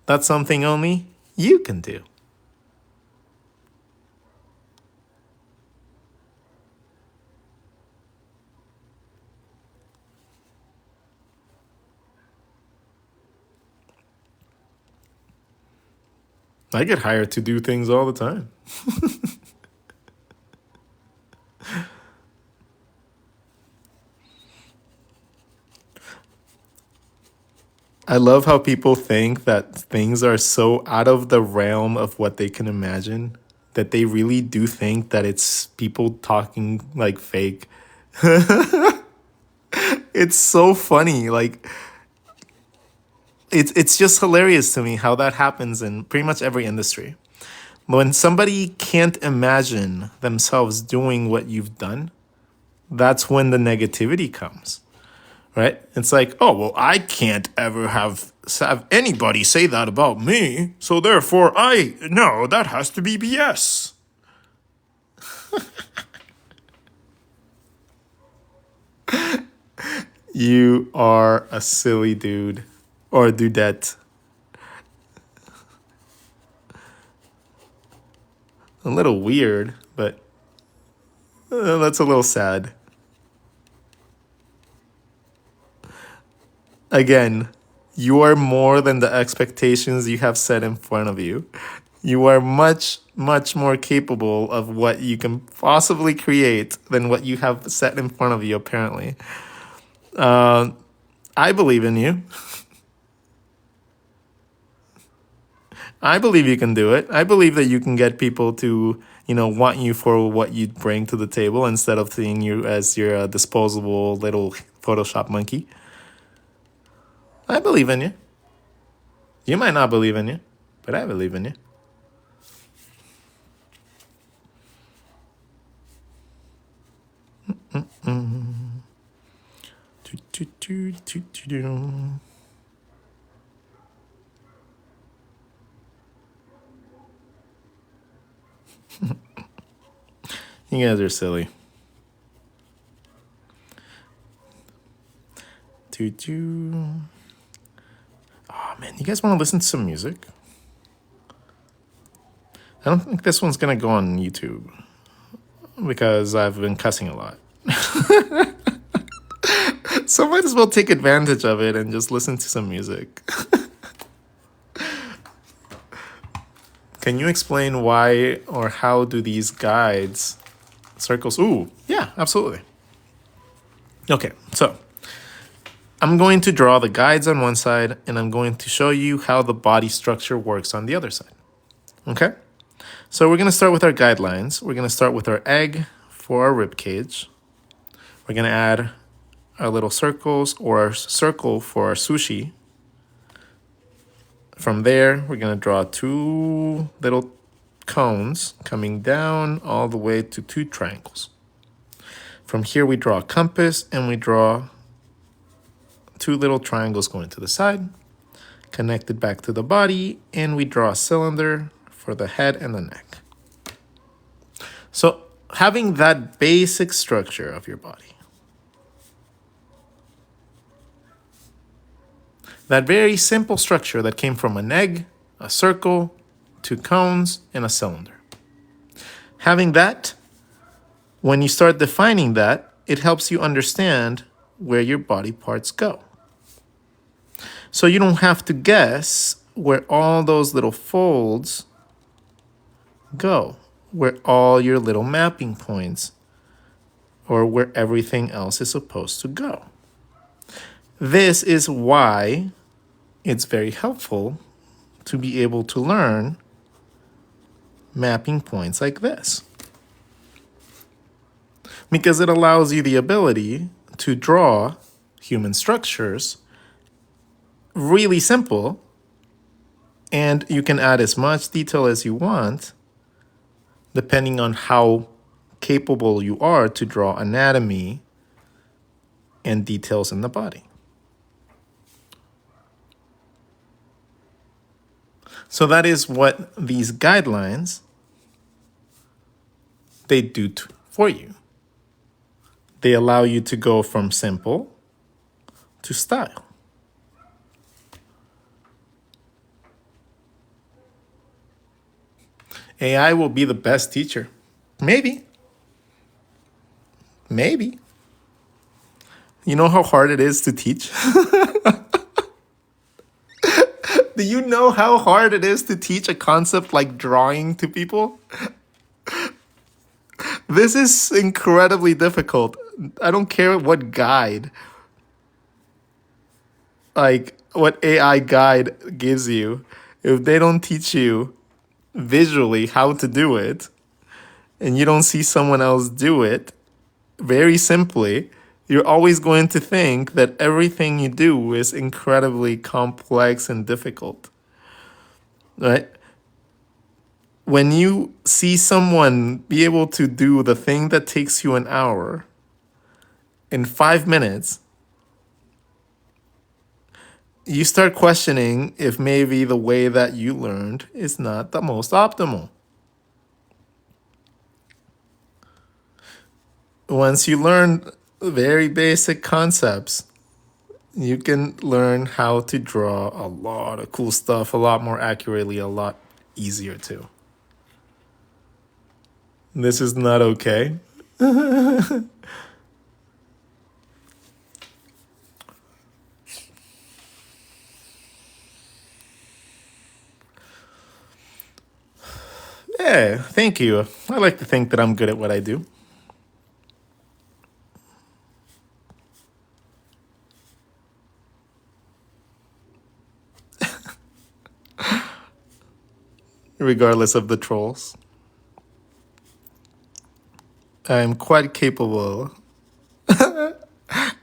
That's something only you can do. I get hired to do things all the time. I love how people think that things are so out of the realm of what they can imagine that they really do think that it's people talking like fake. It's so funny. Like it's just hilarious to me how that happens in pretty much every industry. When somebody can't imagine themselves doing what you've done, that's when the negativity comes. Right? It's like, oh, well, I can't ever have anybody say that about me. So therefore, no, that has to be BS. You are a silly dude or dudette. A little weird, but that's a little sad. Again, you are more than the expectations you have set in front of you. You are much, much more capable of what you can possibly create than what you have set in front of you, apparently. I believe in you. I believe you can do it. I believe that you can get people to, want you for what you bring to the table instead of seeing you as your disposable little Photoshop monkey. I believe in you. You might not believe in you, but I believe in you. You guys are silly. Oh man, you guys want to listen to some music? I don't think this one's gonna go on YouTube because I've been cussing a lot. So I might as well take advantage of it and just listen to some music. Can you explain why or how do these guides, circles? Ooh, yeah, Yeah, absolutely. Okay, so I'm going to draw the guides on one side, and I'm going to show you how the body structure works on the other side. Okay? So we're going to start with our guidelines. We're going to start with our egg for our rib cage. We're going to add our little circles or our circle for our sushi. From there, we're going to draw two little cones coming down all the way to two triangles. From here, we draw a compass and we draw two little triangles going to the side, connected back to the body, and we draw a cylinder for the head and the neck. So having that basic structure of your body, that very simple structure that came from an egg, a circle, two cones, and a cylinder. Having that, when you start defining that, it helps you understand where your body parts go. So you don't have to guess where all those little folds go, where all your little mapping points, or where everything else is supposed to go. This is why it's very helpful to be able to learn mapping points like this, because it allows you the ability to draw human structures really simple, and you can add as much detail as you want depending on how capable you are to draw anatomy and details in the body. So that is what these guidelines, they do for you. They allow you to go from simple to style. AI will be the best teacher. Maybe. Maybe. You know how hard it is to teach? Do you know how hard it is to teach a concept like drawing to people? This is incredibly difficult. I don't care what guide, like what AI guide gives you, if they don't teach you visually how to do it, and you don't see someone else do it very simply, you're always going to think that everything you do is incredibly complex and difficult, right? When you see someone be able to do the thing that takes you an hour in 5 minutes, you start questioning if maybe the way that you learned is not the most optimal. Once you learn very basic concepts, you can learn how to draw a lot of cool stuff a lot more accurately, a lot easier too. This is not okay. Yeah, thank you. I like to think that I'm good at what I do. Regardless of the trolls, I'm quite capable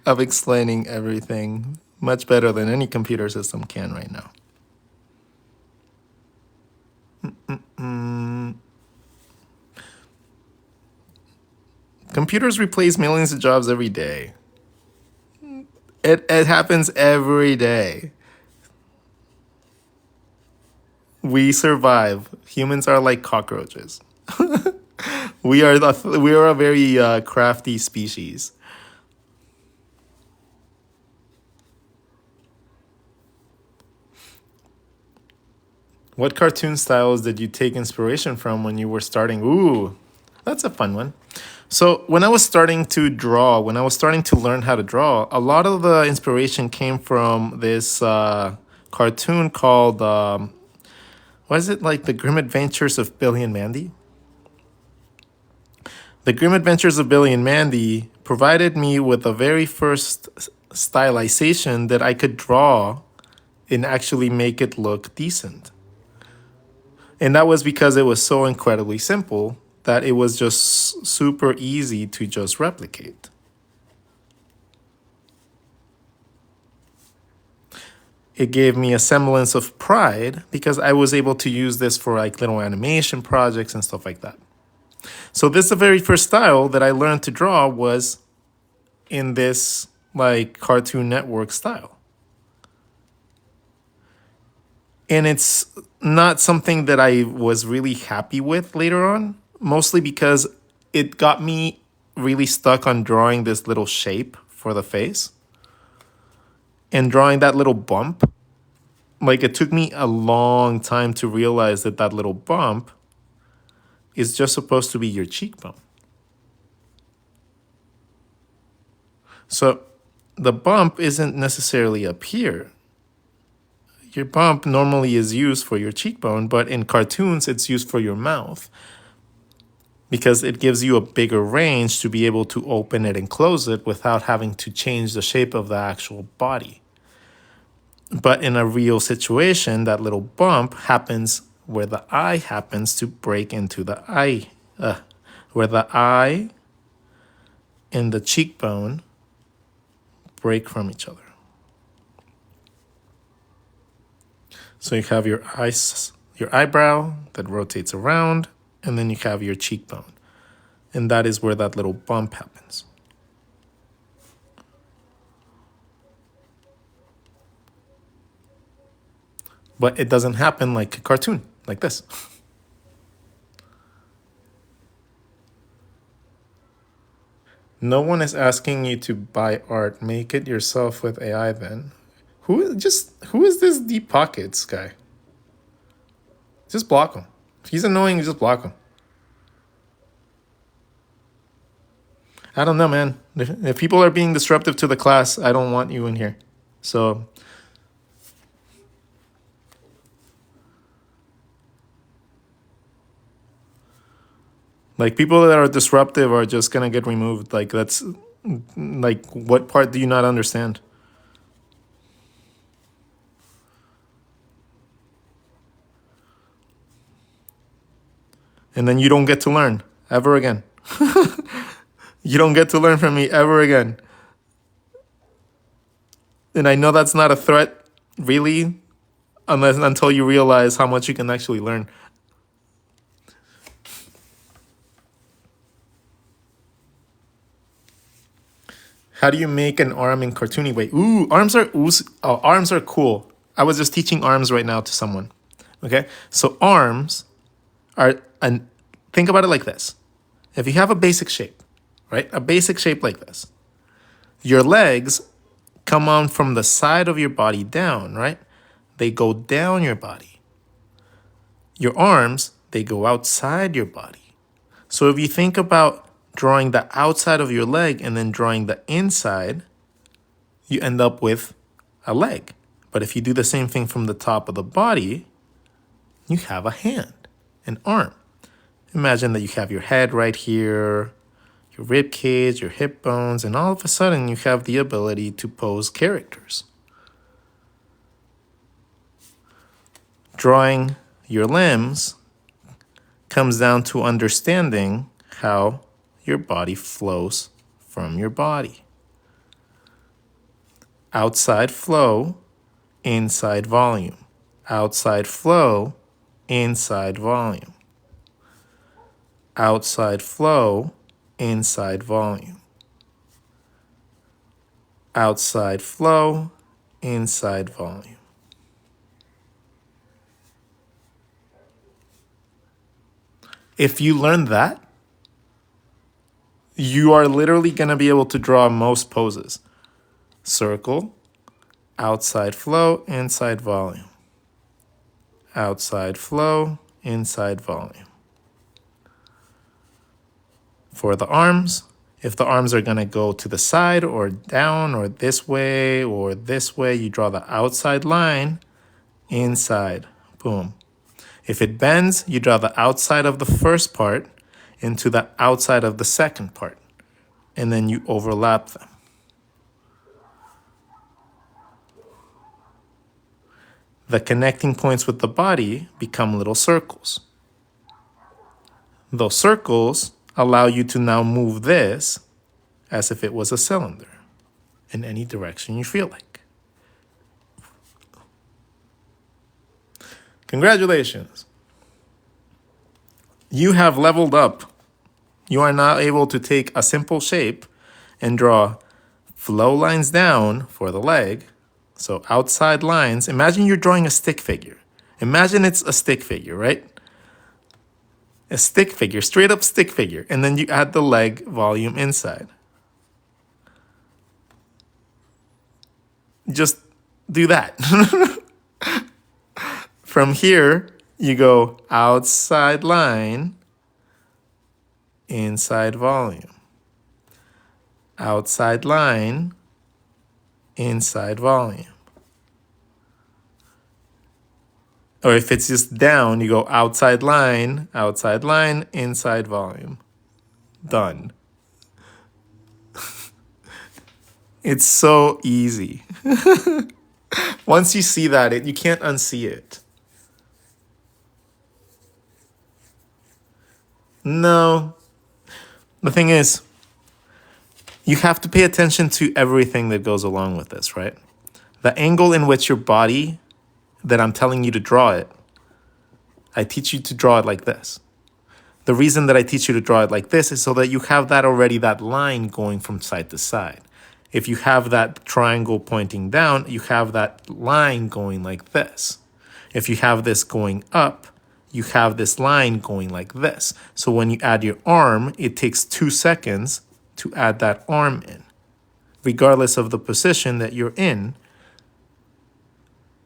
of explaining everything much better than any computer system can right now. Computers replace millions of jobs every day. It happens every day. We survive. Humans are like cockroaches. We are a very crafty species. What cartoon styles did you take inspiration from when you were starting? Ooh, that's a fun one. So when I was starting to draw, when I was starting to learn how to draw, a lot of the inspiration came from this cartoon called, what is it, like The Grim Adventures of Billy and Mandy? The Grim Adventures of Billy and Mandy provided me with the very first stylization that I could draw and actually make it look decent. And that was because it was so incredibly simple that it was just super easy to just replicate. It gave me a semblance of pride because I was able to use this for like little animation projects and stuff like that. So this, the very first style that I learned to draw was in this like Cartoon Network style. And it's not something that I was really happy with later on, mostly because it got me really stuck on drawing this little shape for the face and drawing that little bump. Like, it took me a long time to realize that that little bump is just supposed to be your cheekbone. So the bump isn't necessarily up here. Your bump normally is used for your cheekbone, but in cartoons, it's used for your mouth because it gives you a bigger range to be able to open it and close it without having to change the shape of the actual body. But in a real situation, that little bump happens where the eye happens to break into the eye, where the eye and the cheekbone break from each other. So you have your eyes, your eyebrow that rotates around, and then you have your cheekbone. And that is where that little bump happens. But it doesn't happen like a cartoon, like this. No one is asking you to buy art. Make it yourself with AI then. Who is this Deep Pockets guy? Just block him. If he's annoying, just block him. I don't know, man. If people are being disruptive to the class, I don't want you in here. So like, people that are disruptive are just gonna get removed. Like, that's like, what part do you not understand? And then you don't get to learn ever again. You don't get to learn from me ever again. And I know that's not a threat, really, until you realize how much you can actually learn. How do you make an arm in cartoony way? Ooh, arms are cool. I was just teaching arms right now to someone. Okay, so arms are, and think about it like this. If you have a basic shape, right? A basic shape like this. Your legs come on from the side of your body down, right? They go down your body. Your arms, they go outside your body. So if you think about drawing the outside of your leg and then drawing the inside, you end up with a leg. But if you do the same thing from the top of the body, you have a hand, an arm. Imagine that you have your head right here, your rib cage, your hip bones, and all of a sudden you have the ability to pose characters. Drawing your limbs comes down to understanding how your body flows from your body. Outside flow, inside volume. Outside flow, inside volume. Outside flow, inside volume. Outside flow, inside volume. If you learn that, you are literally going to be able to draw most poses. Circle, outside flow, inside volume. Outside flow, inside volume. For the arms, if the arms are going to go to the side or down or this way, you draw the outside line, inside, boom. If it bends, you draw the outside of the first part, into the outside of the second part, and then you overlap them. The connecting points with the body become little circles. Those circles allow you to now move this as if it was a cylinder in any direction you feel like. Congratulations. You have leveled up. You are now able to take a simple shape and draw flow lines down for the leg. So outside lines. Imagine you're drawing a stick figure. Imagine it's a stick figure, right? A stick figure, straight up stick figure. And then you add the leg volume inside. Just do that. From here, you go outside line, inside volume. Outside line, inside volume. Or if it's just down, you go outside line, inside volume. Done. It's so easy. Once you see that, you can't unsee it. No. The thing is, you have to pay attention to everything that goes along with this, right? The angle in which your body, that I'm telling you to draw it, I teach you to draw it like this. The reason that I teach you to draw it like this is so that you have that already, that line going from side to side. If you have that triangle pointing down, you have that line going like this. If you have this going up, you have this line going like this. So when you add your arm, it takes 2 seconds to add that arm in, regardless of the position that you're in.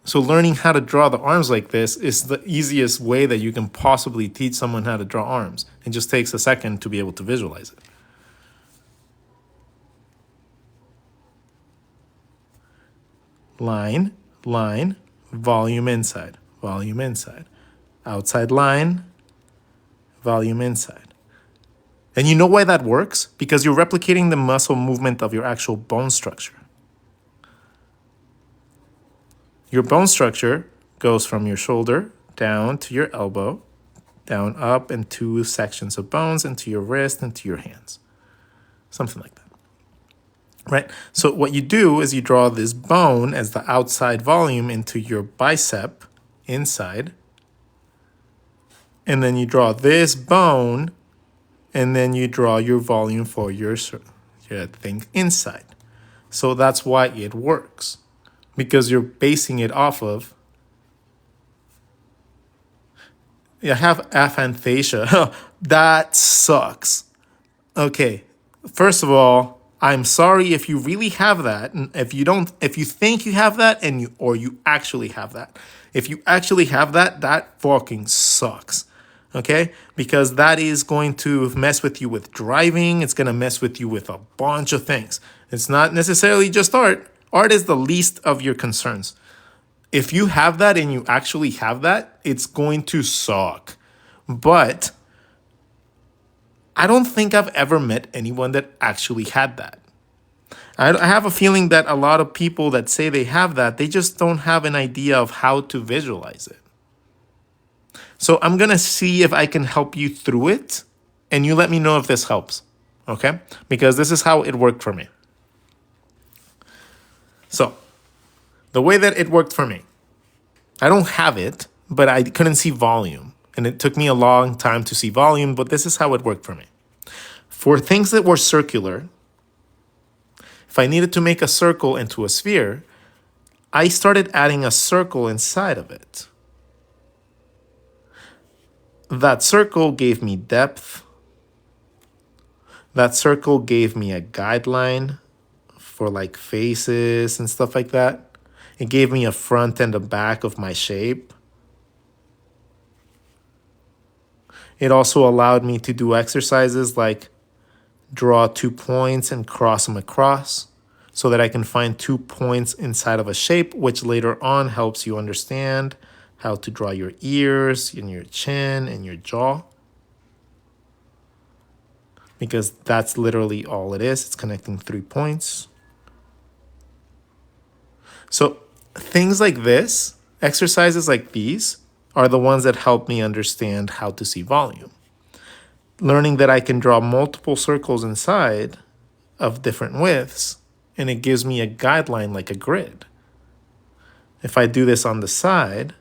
So learning how to draw the arms like this is the easiest way that you can possibly teach someone how to draw arms. It just takes a second to be able to visualize it. Line, line, volume inside, outside line, volume inside. And you know why that works? Because you're replicating the muscle movement of your actual bone structure. Your bone structure goes from your shoulder down to your elbow, down, up, and 2 sections of bones into your wrist, into your hands. Something like that. Right? So what you do is you draw this bone as the outside volume into your bicep inside. And then you draw this bone, and then you draw your volume for your thing inside. So that's why it works. Because you're basing it off of, I have aphantasia. That sucks. Okay, first of all, I'm sorry if you really have that, and if you think you have that, or you actually have that. If you actually have that, that fucking sucks. Okay? Because that is going to mess with you with driving. It's going to mess with you with a bunch of things. It's not necessarily just art. Art is the least of your concerns. If you have that and you actually have that, it's going to suck. But I don't think I've ever met anyone that actually had that. I have a feeling that a lot of people that say they have that, they just don't have an idea of how to visualize it. So I'm going to see if I can help you through it, and you let me know if this helps, okay? Because this is how it worked for me. So the way that it worked for me, I don't have it, but I couldn't see volume. And it took me a long time to see volume, but this is how it worked for me. For things that were circular, if I needed to make a circle into a sphere, I started adding a circle inside of it. That circle gave me depth. That circle gave me a guideline for like faces and stuff like that. It gave me a front and a back of my shape. It also allowed me to do exercises like draw 2 points and cross them across so that I can find 2 points inside of a shape, which later on helps you understand how to draw your ears and your chin and your jaw. because that's literally all it is. It's connecting 3 points. So things like this, exercises like these, are the ones that help me understand how to see volume. Learning that I can draw multiple circles inside of different widths, and it gives me a guideline like a grid. If I do this on the side,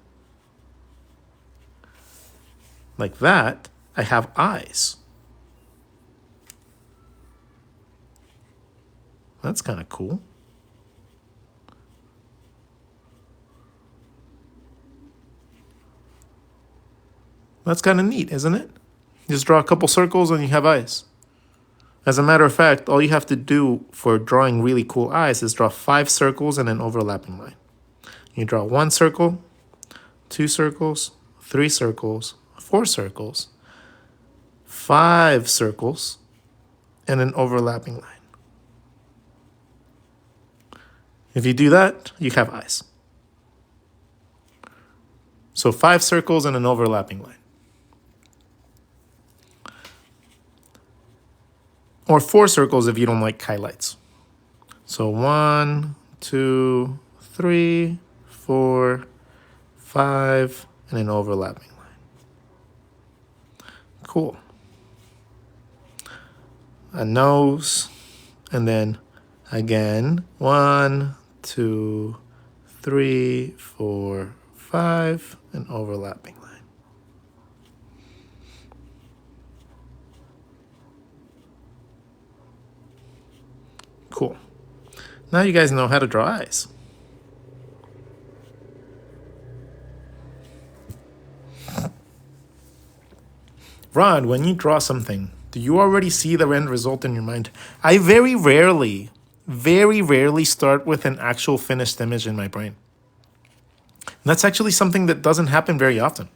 like that, I have eyes. That's kind of cool. That's kind of neat, isn't it? Just draw a couple circles and you have eyes. As a matter of fact, all you have to do for drawing really cool eyes is draw 5 circles and an overlapping line. You draw 1 circle, 2 circles, 3 circles, 4 circles, 5 circles, and an overlapping line. If you do that, you have eyes. So 5 circles and an overlapping line. Or 4 circles if you don't like highlights. So 1, 2, 3, 4, 5, and an overlapping line. Cool. A nose, and then again, 1, 2, 3, 4, 5, an overlapping line. Cool. Now you guys know how to draw eyes. Rod, when you draw something, do you already see the end result in your mind? I very rarely start with an actual finished image in my brain. And that's actually something that doesn't happen very often.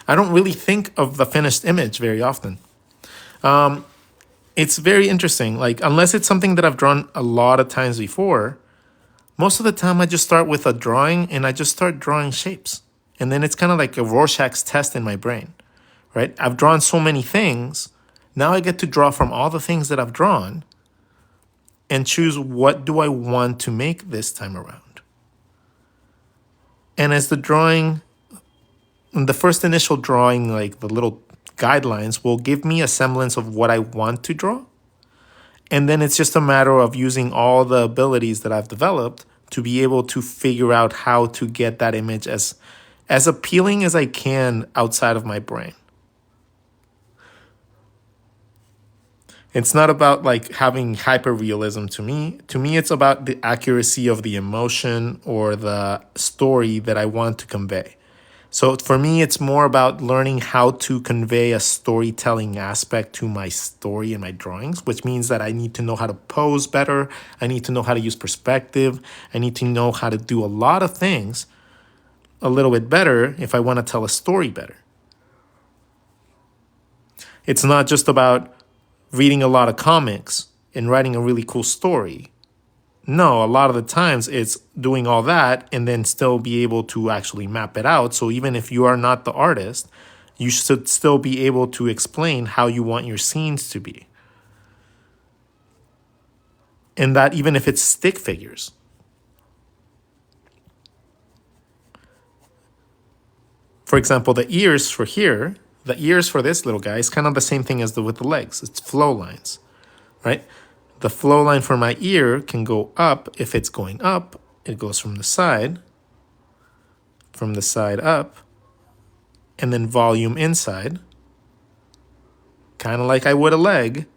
I don't really think of the finished image very often. It's very interesting. Like, unless it's something that I've drawn a lot of times before, most of the time I just start with a drawing and I just start drawing shapes. And then it's kind of like a Rorschach's test in my brain, right? I've drawn so many things. Now I get to draw from all the things that I've drawn and choose what do I want to make this time around. And as the first initial drawing, like the little guidelines, will give me a semblance of what I want to draw. And then it's just a matter of using all the abilities that I've developed to be able to figure out how to get that image as appealing as I can outside of my brain. It's not about like having hyperrealism to me. To me, it's about the accuracy of the emotion or the story that I want to convey. So for me, it's more about learning how to convey a storytelling aspect to my story and my drawings, which means that I need to know how to pose better. I need to know how to use perspective. I need to know how to do a lot of things a little bit better if I want to tell a story better. It's not just about reading a lot of comics and writing a really cool story. No, a lot of the times it's doing all that and then still be able to actually map it out. So even if you are not the artist, you should still be able to explain how you want your scenes to be. And that even if it's stick figures. For example, the ears for here, the ears for this little guy is kind of the same thing as with the legs. It's flow lines, right? The flow line for my ear can go up. If it's going up, it goes from the side up, and then volume inside, kind of like I would a leg.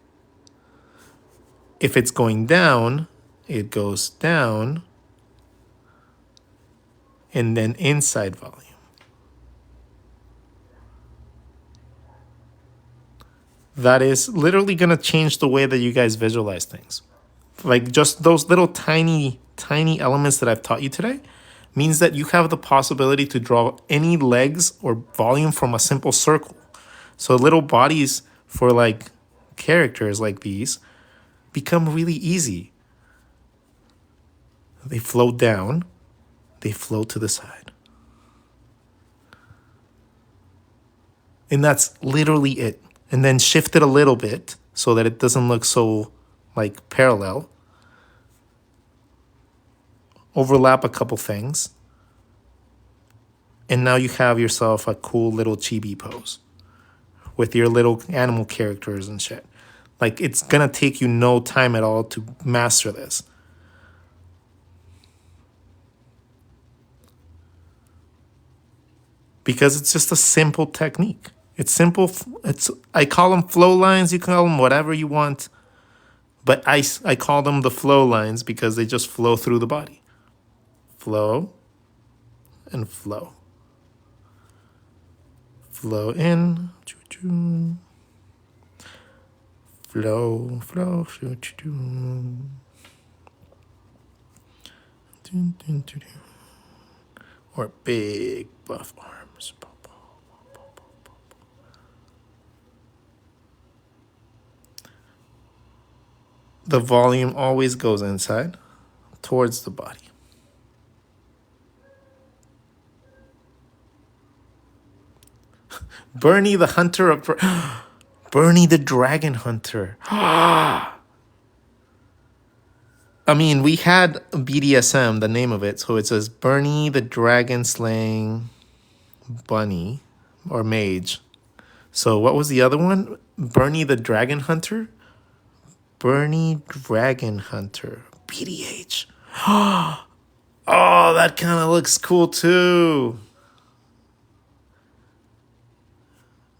If it's going down, it goes down, and then inside volume. That is literally going to change the way that you guys visualize things. Like just those little tiny elements that I've taught you today means that you have the possibility to draw any legs or volume from a simple circle. So little bodies for like characters like these become really easy. They float down, they float to the side. And that's literally it. And then shift it a little bit so that it doesn't look so like parallel. Overlap a couple things. And now you have yourself a cool little chibi pose with your little animal characters and shit. Like, it's gonna take you no time at all to master this. Because it's just a simple technique. It's simple. I call them flow lines. You call them whatever you want. But I call them the flow lines because they just flow through the body. Flow and flow. Flow in. Flow, flow, flow. Or big buff arms. The volume always goes inside towards the body. Bernie the Hunter of... Bernie the Dragon Hunter. I mean, we had BDSM, the name of it. So it says Bernie the Dragon Slaying Bunny or Mage. So what was the other one? Bernie the Dragon Hunter? Bernie Dragon Hunter. BDH. Oh, that kind of looks cool too.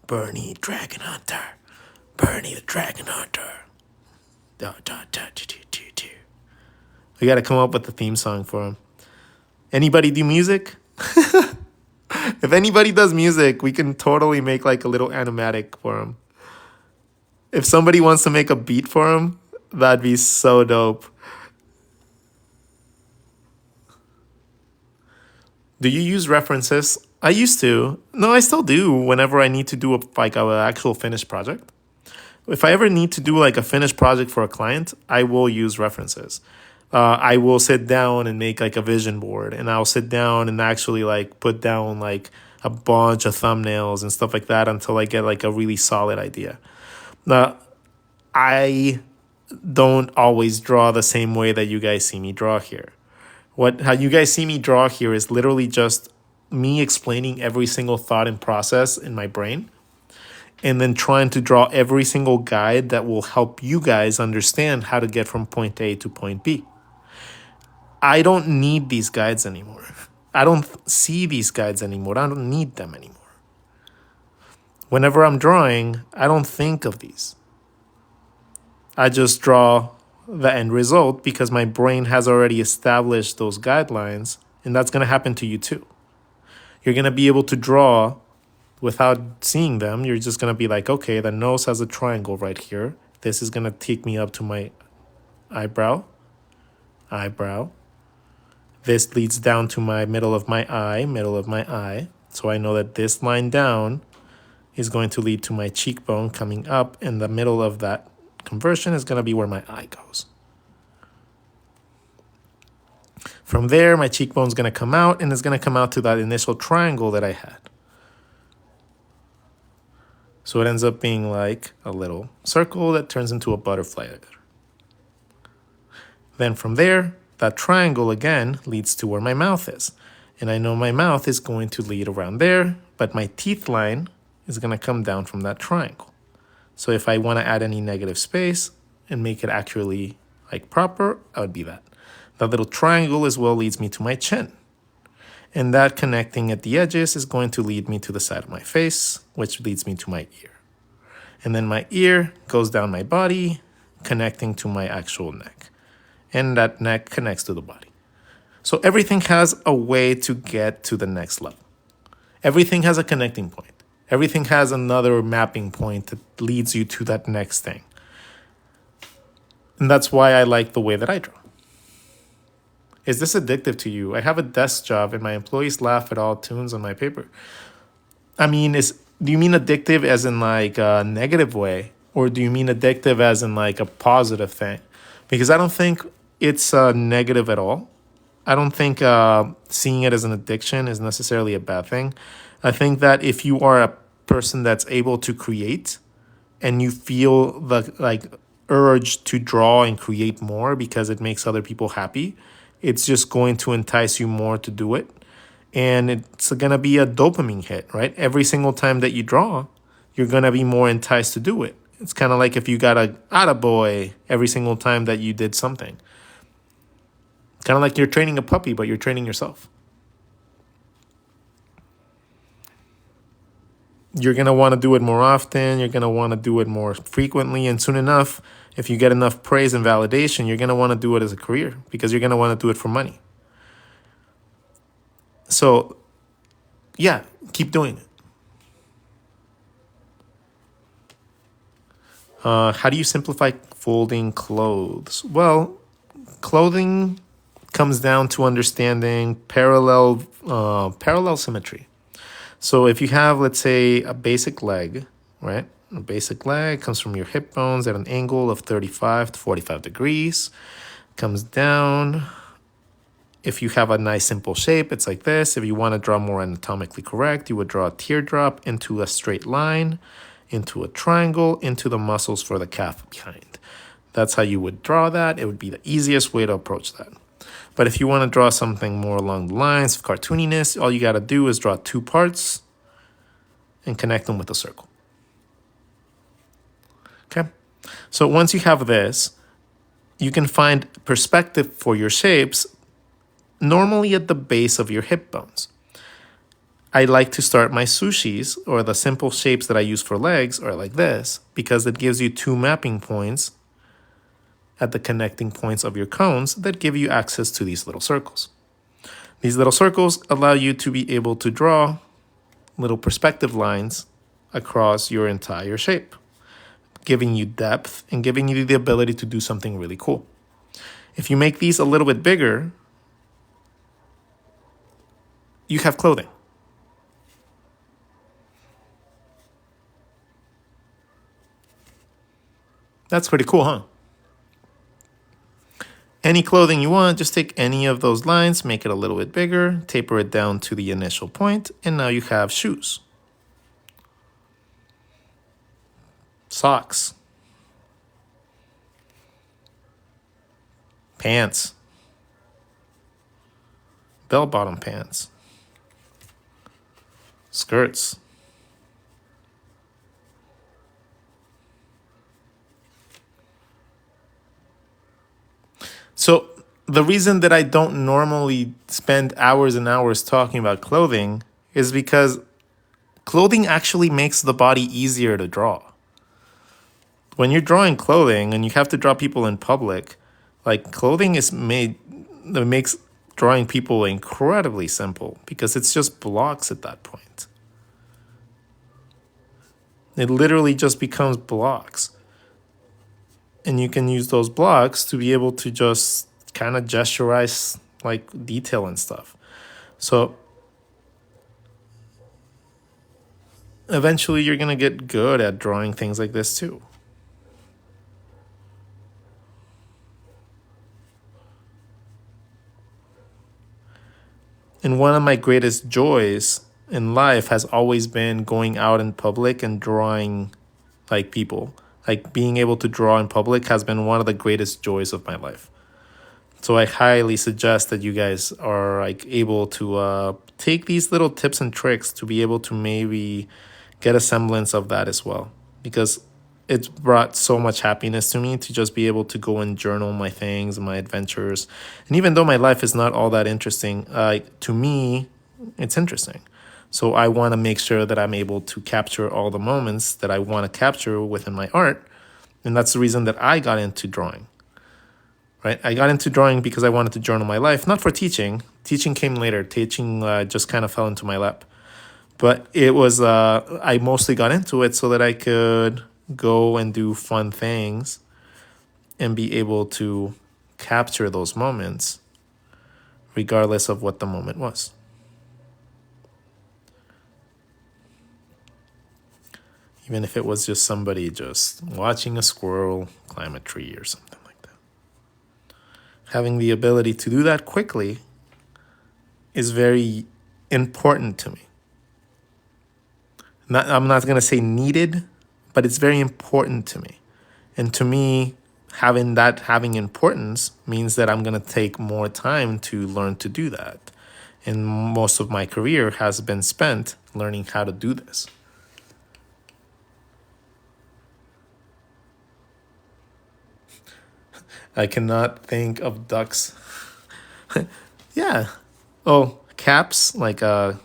Bernie Dragon Hunter. Bernie the Dragon Hunter. We got to come up with a theme song for him. Anybody do music? If anybody does music, we can totally make like a little animatic for him. If somebody wants to make a beat for him, that'd be so dope. Do you use references? I used to. No, I still do whenever I need to do an actual finished project. If I ever need to do like a finished project for a client, I will use references. I will sit down and make like a vision board, and I'll sit down and actually like put down like a bunch of thumbnails and stuff like that until I get like a really solid idea. Now, I don't always draw the same way that you guys see me draw here. How you guys see me draw here is literally just me explaining every single thought and process in my brain, and then trying to draw every single guide that will help you guys understand how to get from point A to point B. I don't need these guides anymore. I don't see these guides anymore. I don't need them anymore. Whenever I'm drawing, I don't think of these. I just draw the end result because my brain has already established those guidelines, and that's going to happen to you too. You're going to be able to draw without seeing them. You're just going to be like, okay, the nose has a triangle right here. This is going to take me up to my eyebrow. This leads down to my middle of my eye. So I know that this line down is going to lead to my cheekbone coming up, and the middle of that conversion is going to be where my eye goes. From there, my cheekbone's going to come out, and it's going to come out to that initial triangle that I had. So it ends up being like a little circle that turns into a butterfly. Then from there, that triangle again leads to where my mouth is. And I know my mouth is going to lead around there, but my teeth line is going to come down from that triangle. So if I want to add any negative space and make it actually like proper, I would be that. That little triangle as well leads me to my chin. And that connecting at the edges is going to lead me to the side of my face, which leads me to my ear. And then my ear goes down my body, connecting to my actual neck. And that neck connects to the body. So everything has a way to get to the next level. Everything has a connecting point. Everything has another mapping point that leads you to that next thing. And that's why I like the way that I draw. Is this addictive to you? I have a desk job and my employees laugh at all tunes on my paper. I mean, do you mean addictive as in like a negative way? Or do you mean addictive as in like a positive thing? Because I don't think it's negative at all. I don't think seeing it as an addiction is necessarily a bad thing. I think that if you are a person that's able to create and you feel the urge to draw and create more because it makes other people happy, it's just going to entice you more to do it. And it's going to be a dopamine hit, right? Every single time that you draw, you're going to be more enticed to do it. It's kind of like if you got a attaboy every single time that you did something. Kind of like you're training a puppy, but you're training yourself. You're going to want to do it more often. You're going to want to do it more frequently. And soon enough, if you get enough praise and validation, you're going to want to do it as a career because you're going to want to do it for money. So, yeah, keep doing it. How do you simplify folding clothes? Well, clothing comes down to understanding parallel symmetry. So if you have, let's say, a basic leg, right? A basic leg comes from your hip bones at an angle of 35 to 45 degrees, comes down. If you have a nice simple shape, it's like this. If you want to draw more anatomically correct, you would draw a teardrop into a straight line, into a triangle, into the muscles for the calf behind. That's how you would draw that. It would be the easiest way to approach that. But if you want to draw something more along the lines of cartooniness, all you got to do is draw two parts and connect them with a circle. Okay? So once you have this, you can find perspective for your shapes normally at the base of your hip bones. I like to start my sushis, or the simple shapes that I use for legs, are like this, because it gives you two mapping points at the connecting points of your cones that give you access to these little circles. These little circles allow you to be able to draw little perspective lines across your entire shape, giving you depth and giving you the ability to do something really cool. If you make these a little bit bigger, you have clothing. That's pretty cool, huh? Any clothing you want, just take any of those lines, make it a little bit bigger, taper it down to the initial point, and now you have shoes, socks, pants, bell-bottom pants, skirts. So the reason that I don't normally spend hours and hours talking about clothing is because clothing actually makes the body easier to draw. When you're drawing clothing and you have to draw people in public, like clothing is made that makes drawing people incredibly simple because it's just blocks at that point. It literally just becomes blocks. And you can use those blocks to be able to just kind of gesturize like detail and stuff. So eventually you're going to get good at drawing things like this too. And one of my greatest joys in life has always been going out in public and drawing like people. Like being able to draw in public has been one of the greatest joys of my life. So I highly suggest that you guys are like able to take these little tips and tricks to be able to maybe get a semblance of that as well. Because it's brought so much happiness to me to just be able to go and journal my things and my adventures. And even though my life is not all that interesting, to me, it's interesting. So I want to make sure that I'm able to capture all the moments that I want to capture within my art. And that's the reason that I got into drawing, right? I got into drawing because I wanted to journal my life, not for teaching. Teaching came later. Teaching just kind of fell into my lap. But it was, I mostly got into it so that I could go and do fun things and be able to capture those moments regardless of what the moment was. Even if it was just somebody just watching a squirrel climb a tree or something like that. Having the ability to do that quickly is very important to me. I'm not going to say needed, but it's very important to me. And to me, having importance means that I'm going to take more time to learn to do that. And most of my career has been spent learning how to do this. I cannot think of ducks. Yeah. Oh, caps like a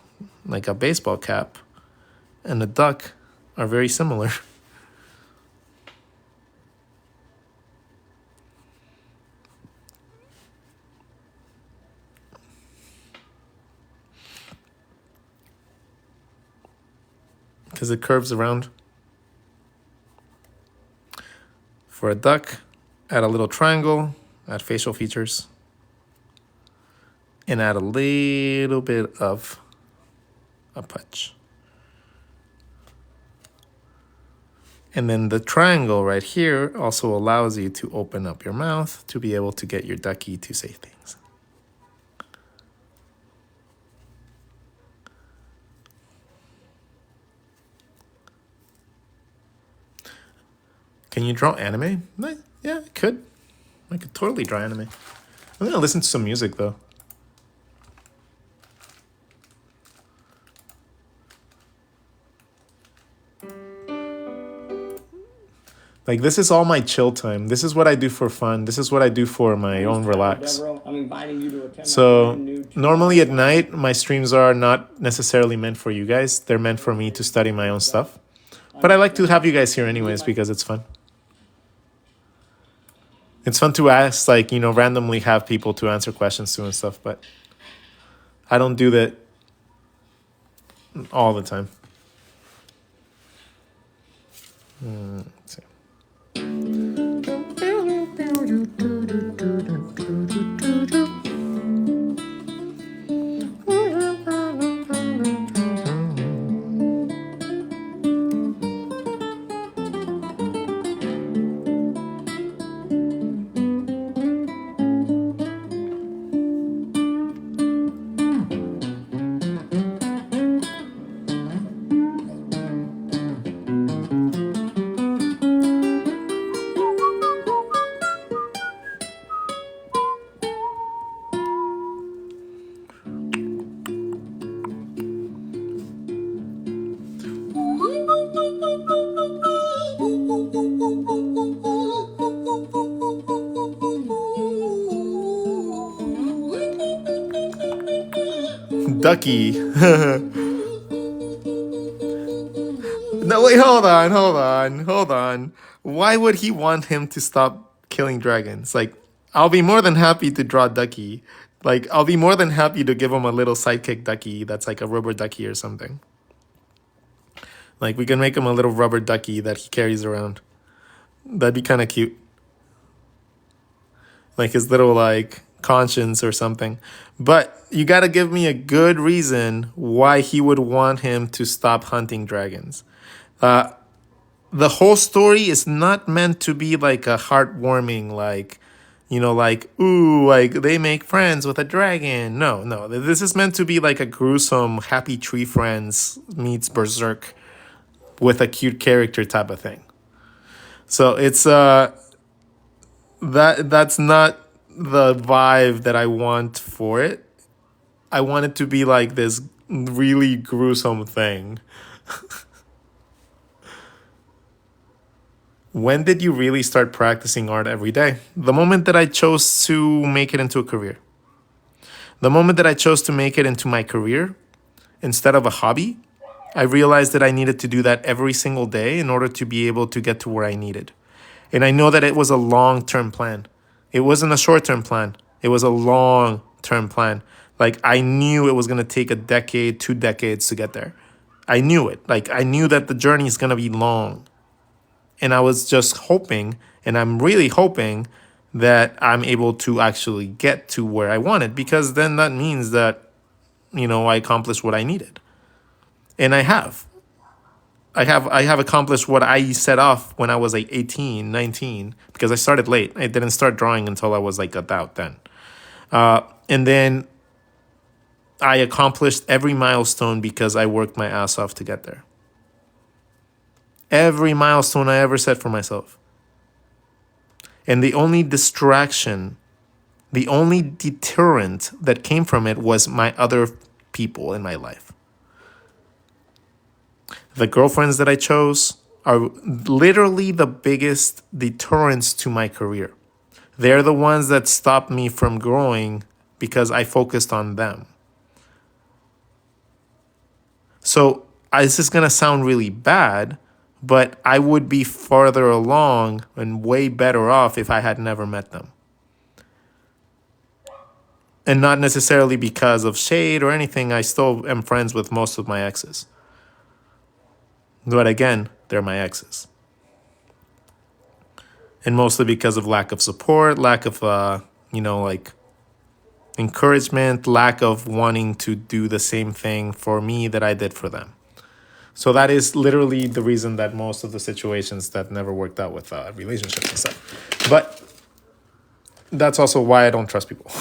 baseball cap and a duck are very similar. Because it curves around. For a duck, add a little triangle, add facial features, and add a little bit of a putch. And then the triangle right here also allows you to open up your mouth to be able to get your ducky to say things. Can you draw anime? Yeah, I could. I could totally draw anime. I'm gonna listen to some music though. Like, this is all my chill time. This is what I do for fun. This is what I do for my own relax. I'm inviting you to attend So normally at night, my streams are not necessarily meant for you guys. They're meant for me to study my own stuff. But I like to have you guys here anyways because it's fun. It's fun to ask, like, randomly have people to answer questions to and stuff. But I don't do that all the time. Let's see. Ducky. No, wait, hold on. Why would he want him to stop killing dragons? Like, I'll be more than happy to draw Ducky. Like, I'll be more than happy to give him a little sidekick Ducky that's like a rubber ducky or something. Like, we can make him a little rubber ducky that he carries around. That'd be kind of cute. Like his little, like, conscience or something. But you got to give me a good reason why he would want him to stop hunting dragons. The whole story is not meant to be like a heartwarming, like, like, ooh, like they make friends with a dragon. No. This is meant to be like a gruesome Happy Tree Friends meets Berserk with a cute character type of thing. So it's that's not the vibe that I want for it. I want it to be like this really gruesome thing. When did you really start practicing art every day? The moment that I chose to make it into a career. The moment that I chose to make it into my career instead of a hobby, I realized that I needed to do that every single day in order to be able to get to where I needed. And I know that it was a long-term plan. It wasn't a short-term plan. It was a long-term plan. Like, I knew it was going to take a decade, 2 decades to get there. I knew it. Like, I knew that the journey is going to be long. And I was just hoping, and I'm really hoping, that I'm able to actually get to where I wanted, because then that means that, I accomplished what I needed. And I have. I have accomplished what I set off when I was like 18, 19, because I started late. I didn't start drawing until I was like about then. And then I accomplished every milestone because I worked my ass off to get there. Every milestone I ever set for myself. And the only distraction, the only deterrent that came from it was my other people in my life. The girlfriends that I chose are literally the biggest deterrents to my career. They're the ones that stopped me from growing because I focused on them. So this is going to sound really bad, but I would be farther along and way better off if I had never met them. And not necessarily because of shade or anything. I still am friends with most of my exes. But again, they're my exes. And mostly because of lack of support, lack of, like encouragement, lack of wanting to do the same thing for me that I did for them. So that is literally the reason that most of the situations that never worked out with relationships and stuff. But that's also why I don't trust people.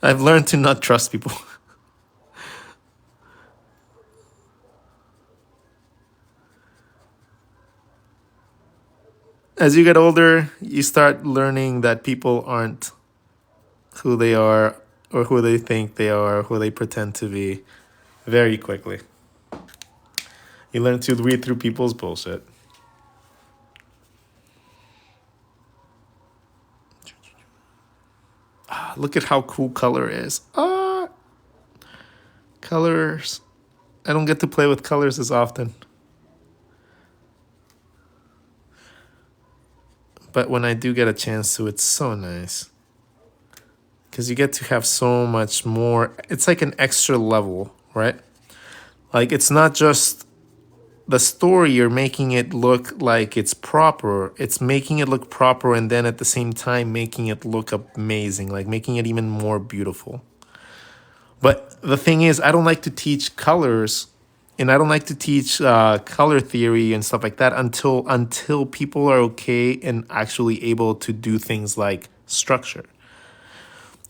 I've learned to not trust people. As you get older, you start learning that people aren't who they are or who they think they are, or who they pretend to be very quickly. You learn to read through people's bullshit. Look at how cool color is. Colors. I don't get to play with colors as often. But when I do get a chance to, it's so nice. Because you get to have so much more. It's like an extra level, right? Like, it's not just the story, you're making it look like it's proper. It's making it look proper and then at the same time making it look amazing, like making it even more beautiful. But the thing is, I don't like to teach colors and I don't like to teach color theory and stuff like that until people are okay and actually able to do things like structure.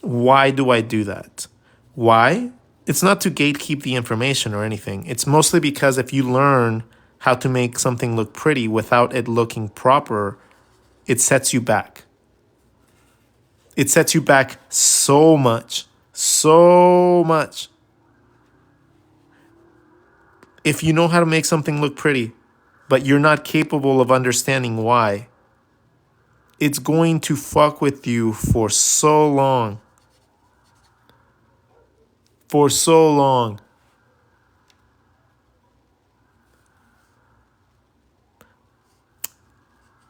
Why do I do that? Why? It's not to gatekeep the information or anything. It's mostly because if you learn how to make something look pretty without it looking proper, it sets you back. It sets you back so much. So much. If you know how to make something look pretty, but you're not capable of understanding why, it's going to fuck with you for so long. For so long.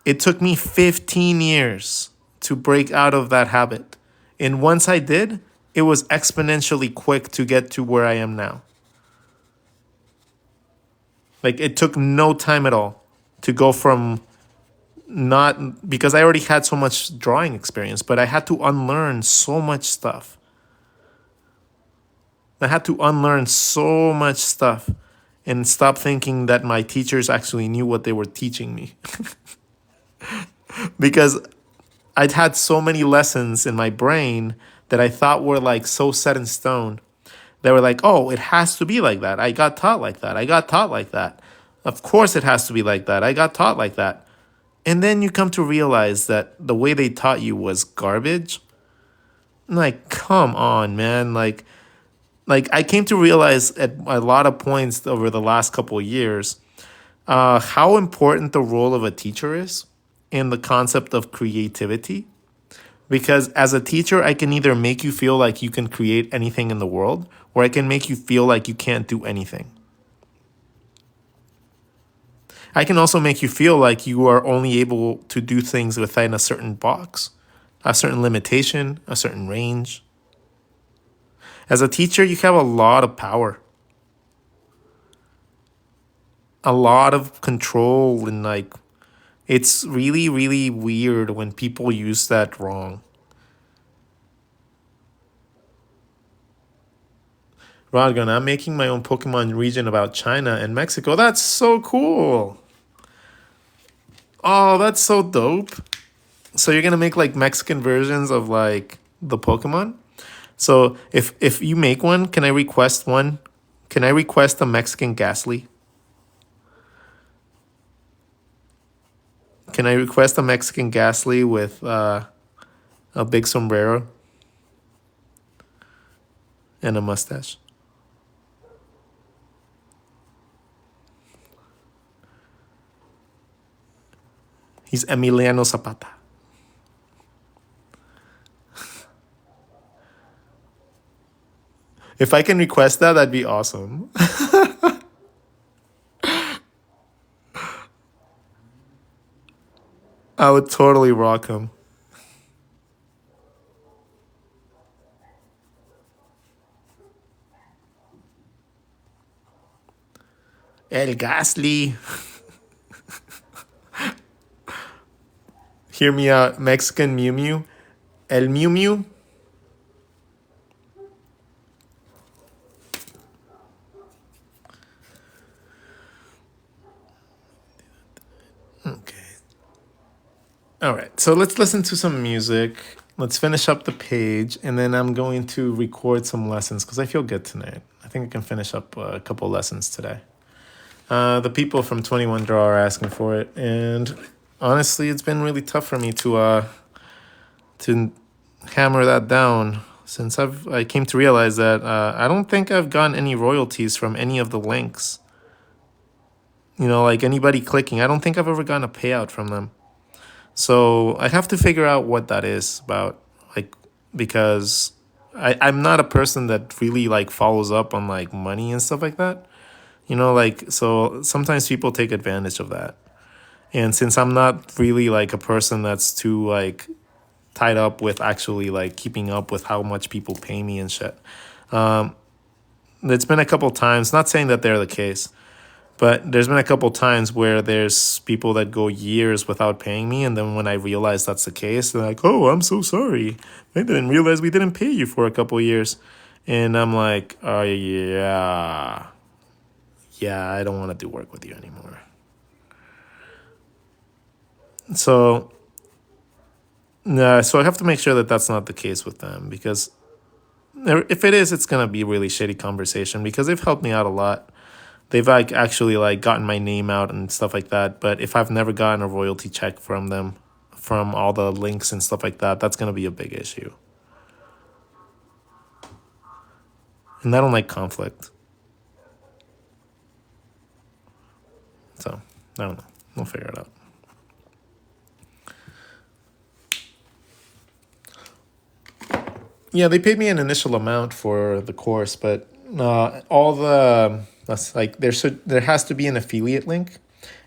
It took me 15 years to break out of that habit. And once I did, it was exponentially quick to get to where I am now. Like, it took no time at all to go from not, because I already had so much drawing experience, but I had to unlearn so much stuff. I had to unlearn so much stuff and stop thinking that my teachers actually knew what they were teaching me. Because I'd had so many lessons in my brain that I thought were like so set in stone. They were like, oh, it has to be like that. I got taught like that. I got taught like that. Of course it has to be like that. I got taught like that. And then you come to realize that the way they taught you was garbage. Like, come on, man. Like I came to realize at a lot of points over the last couple of years how important the role of a teacher is in the concept of creativity. Because as a teacher, I can either make you feel like you can create anything in the world, or I can make you feel like you can't do anything. I can also make you feel like you are only able to do things within a certain box, a certain limitation, a certain range. As a teacher, you have a lot of power, a lot of control, and like, it's really, really weird when people use that wrong. RODGON, I'm making my own Pokemon region about China and Mexico. That's so cool. Oh, that's so dope. So you're going to make like Mexican versions of like the Pokemon? So if you make one, can I request one? Can I request a Mexican Ghastly? Can I request a Mexican Ghastly with a big sombrero and a mustache? He's Emiliano Zapata. If I can request that, that'd be awesome. I would totally rock him. El Ghastly. Hear me out. Mexican Mew Mew. El Mew Mew. Okay. All right. So let's listen to some music. Let's finish up the page. And then I'm going to record some lessons because I feel good tonight. I think I can finish up a couple lessons today. The people from 21 Draw are asking for it. And honestly, it's been really tough for me to hammer that down since I came to realize that I don't think I've gotten any royalties from any of the links. You know, like anybody clicking, I don't think I've ever gotten a payout from them. So I have to figure out what that is about, like, because I'm not a person that really like follows up on like money and stuff like that. You know, like, so sometimes people take advantage of that. And since I'm not really like a person that's too like tied up with actually like keeping up with how much people pay me and shit, it's been a couple times, not saying that they're the case, but there's been a couple times where there's people that go years without paying me, and then when I realize that's the case, they're like, "Oh, I'm so sorry. I didn't realize we didn't pay you for a couple years." And I'm like, "Oh, yeah. Yeah, I don't want to do work with you anymore." So, so I have to make sure that that's not the case with them, because if it is, it's going to be a really shitty conversation because they've helped me out a lot. They've like actually like gotten my name out and stuff like that. But if I've never gotten a royalty check from them, from all the links and stuff like that, that's going to be a big issue. And I don't like conflict. So, I don't know. We'll figure it out. Yeah, they paid me an initial amount for the course, but all the that's like there has to be an affiliate link,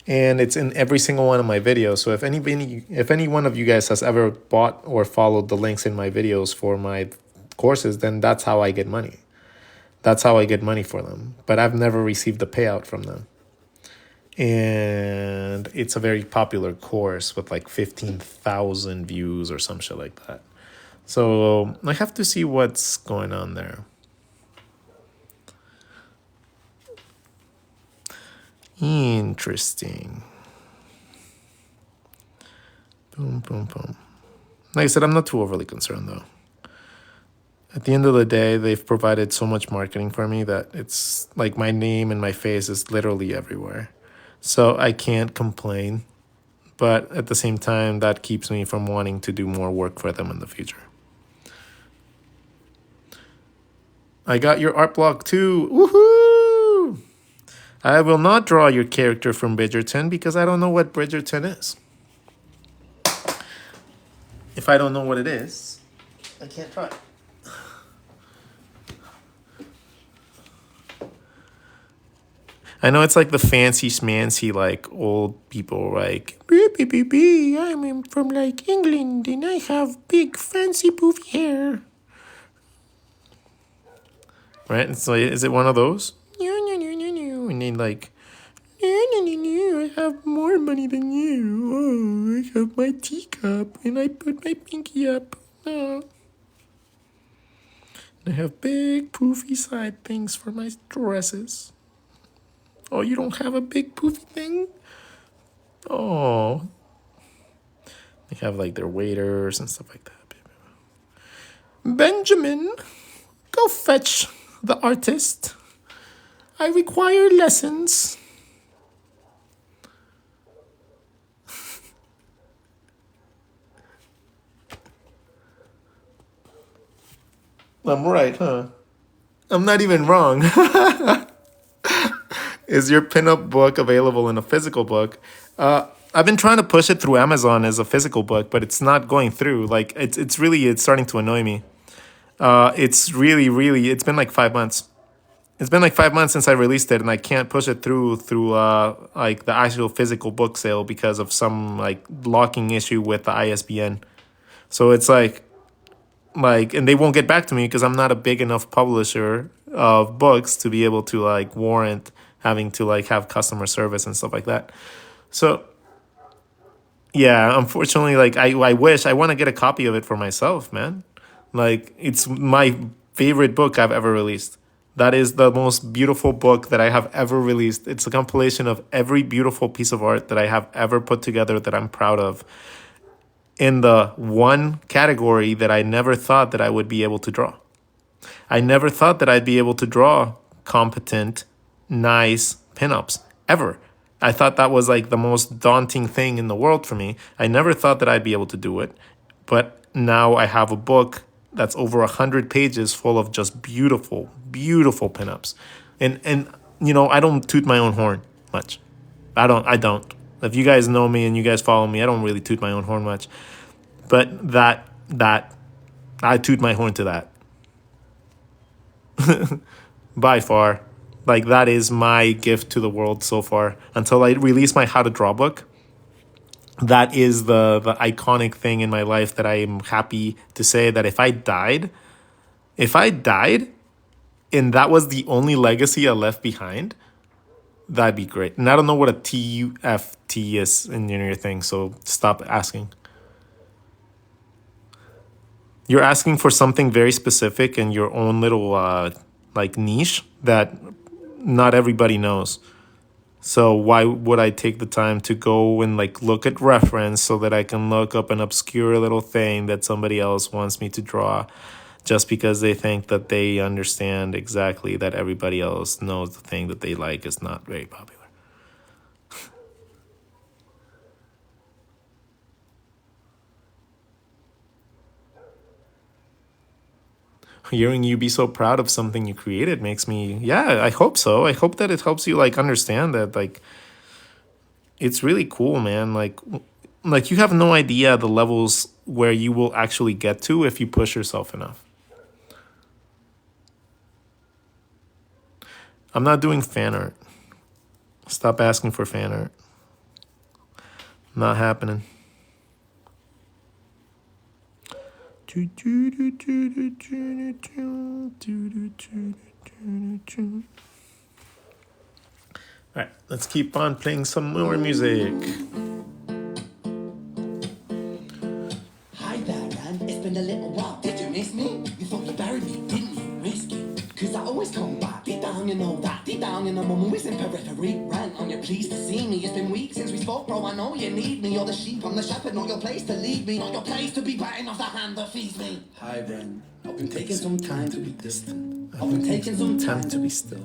and it's in every single one of my videos. So if any one of you guys has ever bought or followed the links in my videos for my courses, then that's how I get money. That's how I get money for them. But I've never received a payout from them. And it's a very popular course with like 15,000 views or some shit like that. So I have to see what's going on there. Interesting. Boom, boom, boom. Like I said, I'm not too overly concerned though. At the end of the day, they've provided so much marketing for me that it's like my name and my face is literally everywhere. So I can't complain. But at the same time, that keeps me from wanting to do more work for them in the future. I got your art block too. Woohoo! I will not draw your character from Bridgerton because I don't know what Bridgerton is. If I don't know what it is, I can't try. I know it's like the fancy schmancy, like old people, like, I'm from like England and I have big fancy poofy hair. Right? It's like, is it one of those? And then like, I have more money than you. Oh, I have my teacup and I put my pinky up. Oh. I have big poofy side things for my dresses. Oh, you don't have a big poofy thing? Oh. They have like their waiters and stuff like that. Benjamin, go fetch the artist. I require lessons. I'm right, huh? I'm not even wrong. Is your pinup book available in a physical book? I've been trying to push it through Amazon as a physical book, but it's not going through. Like it's starting to annoy me. It's really it's been like 5 months. It's been like 5 months since I released it, and I can't push it through like the actual physical book sale because of some like blocking issue with the ISBN. So it's like and they won't get back to me because I'm not a big enough publisher of books to be able to like warrant having to like have customer service and stuff like that. So yeah, unfortunately, like I wish I want to get a copy of it for myself, man. Like it's my favorite book I've ever released. That is the most beautiful book that I have ever released. It's a compilation of every beautiful piece of art that I have ever put together that I'm proud of in the one category that I never thought that I would be able to draw. I never thought that I'd be able to draw competent, nice pinups ever. I thought that was like the most daunting thing in the world for me. I never thought that I'd be able to do it. But now I have a book that's over 100 pages full of just beautiful, beautiful pinups. And you know, I don't toot my own horn much. I don't. If you guys know me and you guys follow me, I don't really toot my own horn much. But that I toot my horn to that. By far. Like that is my gift to the world so far. Until I release my how to draw book, that is the iconic thing in my life that I am happy to say that if I died and that was the only legacy I left behind, that'd be great. And I don't know what a TUFT is in your thing, so stop asking. You're asking for something very specific in your own little like niche that not everybody knows. So why would I take the time to go and like look at reference so that I can look up an obscure little thing that somebody else wants me to draw just because they think that they understand exactly that everybody else knows the thing that they like is not very popular. Hearing you be so proud of something you created makes me, yeah, I hope so. I hope that it helps you like understand that like it's really cool, man. Like you have no idea the levels where you will actually get to if you push yourself enough. I'm not doing fan art. Stop asking for fan art. Not happening. All right, let's keep on playing some more music. Hi there, Anne. It's been a little while. Did you miss me? You thought you buried me, didn't you? Risky. Cause I always come back. Deep down, you know that. Deep down, you know I'm always in periphery. Rant on you, pleased to see me. It's been weeks since we spoke, bro. I know you need me. You're the sheep, I'm the shepherd. Not your place to lead me. Not your place to be biting off the hand that feeds me. Hi, Ren. I've been taking some time to be distant. I've been taking some time to be still.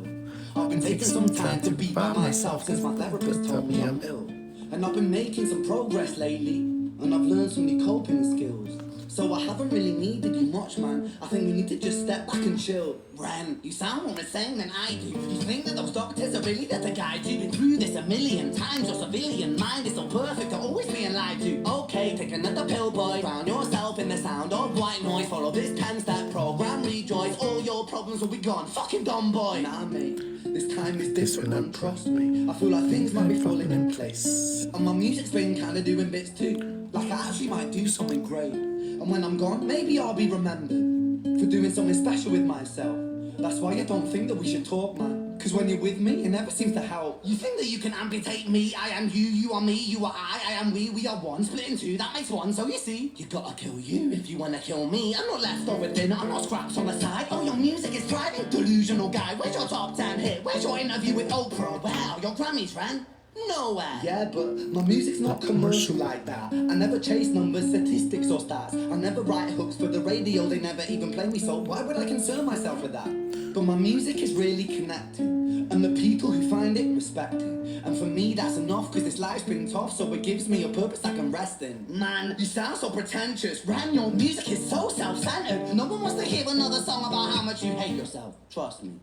I've been taking some time to be by myself since my therapist told me I'm ill. And I've been making some progress lately. And I've learned some new coping skills. So I haven't really needed you much, man. I think we need to just step back and chill. Ren, you sound more insane than I do. You think that those doctors are really there to guide you? Been through this a million times. Your civilian mind is so perfect, you're always being lied to. Okay, take another pill, boy. Drown yourself in the sound of white noise. Follow this 10-step program, rejoice. All your problems will be gone. Fucking dumb boy. Nah, mate. This time is different, and trust me. I feel like things might be falling in place. And my music's been kinda doing bits too. Like I actually might do something great. And when I'm gone, maybe I'll be remembered for doing something special with myself. That's why I don't think that we should talk, man. Cause when you're with me, it never seems to help. You think that you can amputate me? I am you, you are me, you are I am we are one. Split in two, that makes one. So you see, you gotta kill you if you wanna kill me. I'm not leftover dinner, I'm not scraps on the side. Oh, your music is thriving, delusional guy. Where's your top 10 hit? Where's your interview with Oprah? Wow, your Grammys, friend. Nowhere. Yeah, but my music's not commercial like that. I never chase numbers, statistics or stats. I never write hooks for the radio, they never even play me, so why would I concern myself with that? But my music is really connected. and the people who find it respect it. And for me that's enough, cause this life's been tough, so it gives me a purpose I can rest in. Man, you sound so pretentious, Ran, your music is so self-centered. No one wants to hear another song about how much you hate yourself, trust me.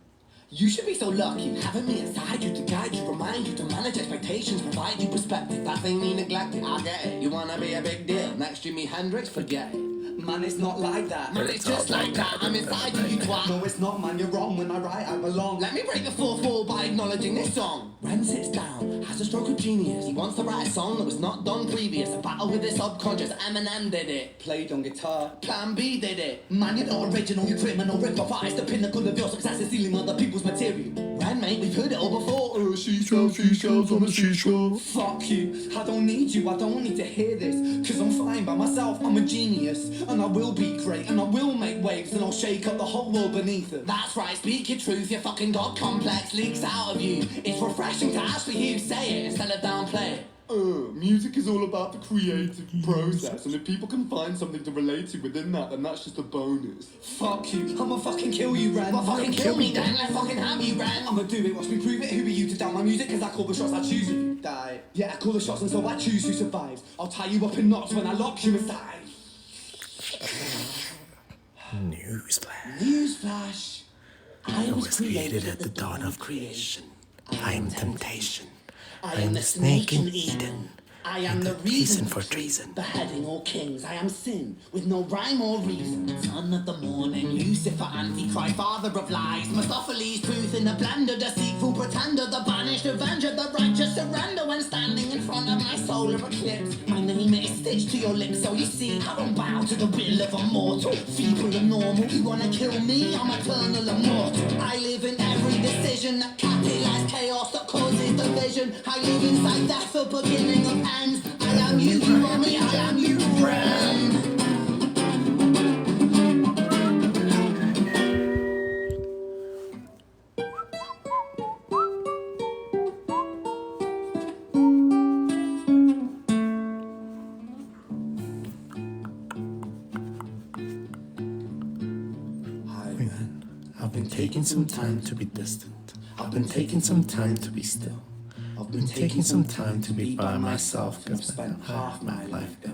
You should be so lucky, having me inside you to guide you, remind you to manage expectations, provide you perspective. That thing you neglected, I get it. You wanna be a big deal, next Jimi Hendrix, forget it. Man, it's not like that. Man, it's just like that. I'm inside you, you twat. No, it's not, man, you're wrong. When I write, I belong. Let me break the fourth wall by acknowledging this song. Ren sits down, has a stroke of genius. He wants to write a song that was not done previous. A battle with his subconscious. Eminem did it. Played on guitar. Plan B did it. Man, you're not original, you criminal rip-off artist. The pinnacle of your success is stealing other people's material. Ren, mate, we've heard it all before. Seashells on the seashore. Fuck you. I don't need you, I don't need to hear this. Cause I'm fine by myself, I'm a genius. And I will be great, and I will make waves, and I'll shake up the whole world beneath it. That's right, speak your truth, your fucking god complex leaks out of you. It's refreshing to actually hear you say it instead of downplay it. Music is all about the creative process, and if people can find something to relate to within that, then that's just a bonus. Fuck you, I'ma fucking kill you, Ren. Well, fucking kill me then, let's fucking have you, Ren. I'ma do it, watch me prove it. Who are you to down my music? Cause I call the shots, I choose you. Die. Yeah, I call the shots, and so I choose who survives. I'll tie you up in knots when I lock you aside. Newsflash. Newsflash. I was created at the dawn of creation. I am temptation. I am the snake in Eden. I am the reason for treason. Beheading all kings, I am sin, with no rhyme or reason. Son of the morning, Lucifer, Antichrist, father of lies. Mephistopheles, truth in the blender, deceitful pretender, the banished avenger, the righteous surrender when standing in front of my solar eclipse. My name is stitched to your lips, so you see, I don't bow to the will of a mortal. Feeble and normal, you wanna kill me, I'm eternal immortal. I live in every decision that catalyzes chaos, that causes division. I live inside death, the beginning of end. I am you, mommy, I am you, friend. I've been taking some time to be distant. I've been taking some time to be still. I've been taking some time to be by myself, cause I've spent half my life ill.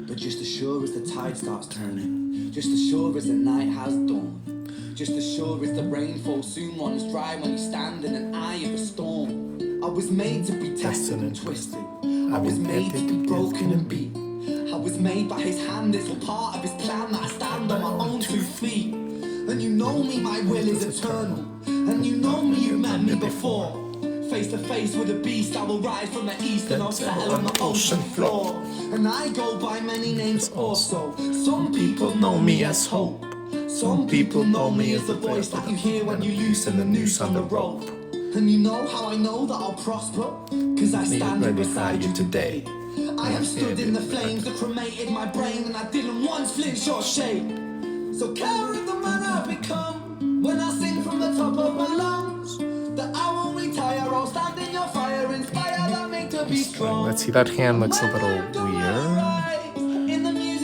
But just as sure as the tide starts turning, just as sure as the night has dawned, just as sure as the rain falls soon runs dry when you stand in an eye of a storm. I was made to be tested and twisted. I was made to be broken and beat. I was made by his hand, it's all part of his plan that I stand on my own 2 feet. And you know me, my will is eternal. And you know me, you've met me before. Face to face with a beast, I will rise from the east and I'll settle on the ocean floor. And I go by many names also. Some people know me as hope. Some people know me as the voice that you hear when you loosen the noose on the rope. And you know how I know that I'll prosper? Cause I stand here beside you today. I have stood in the flames that cremated my brain, and I didn't once flinch or shake. So carry the man I become when I sing from the top of my lungs. That I won't retire, I'll stand in your fire, inspired and made to be strong. Let's see, that hand looks a little weird.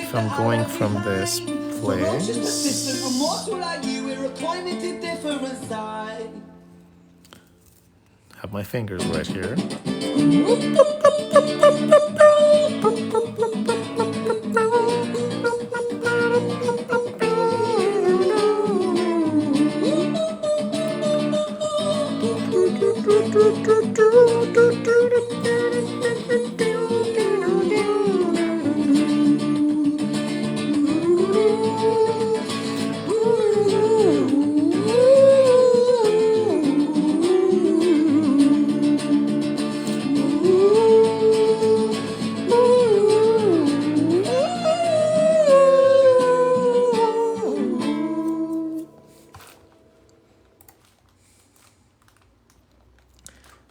If I'm going from this place. Have my fingers right here.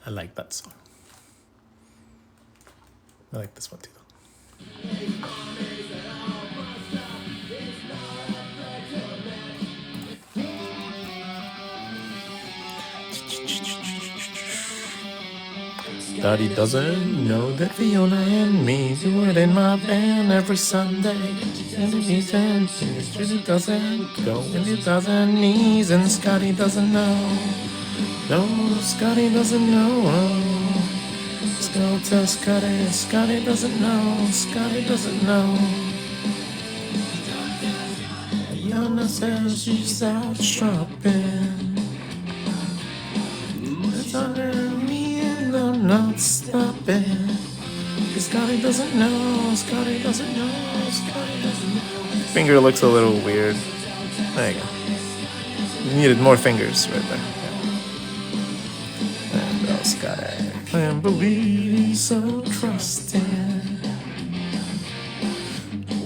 I like that song. I like this one too, though. Daddy doesn't know that Fiona and me do it in my band every Sunday. And he says it doesn't go in his other knees, and Scotty doesn't know No, Scotty doesn't know. Let's go tell Scotty. Scotty doesn't know. Scotty doesn't know. Yana says she's out shopping. It's under me and I'm not stopping. Scotty doesn't know. Scotty doesn't know. Scotty doesn't know. Finger looks a little weird. There you go. You needed more fingers right there. And go, Scotty. Can't believe he's so trusting.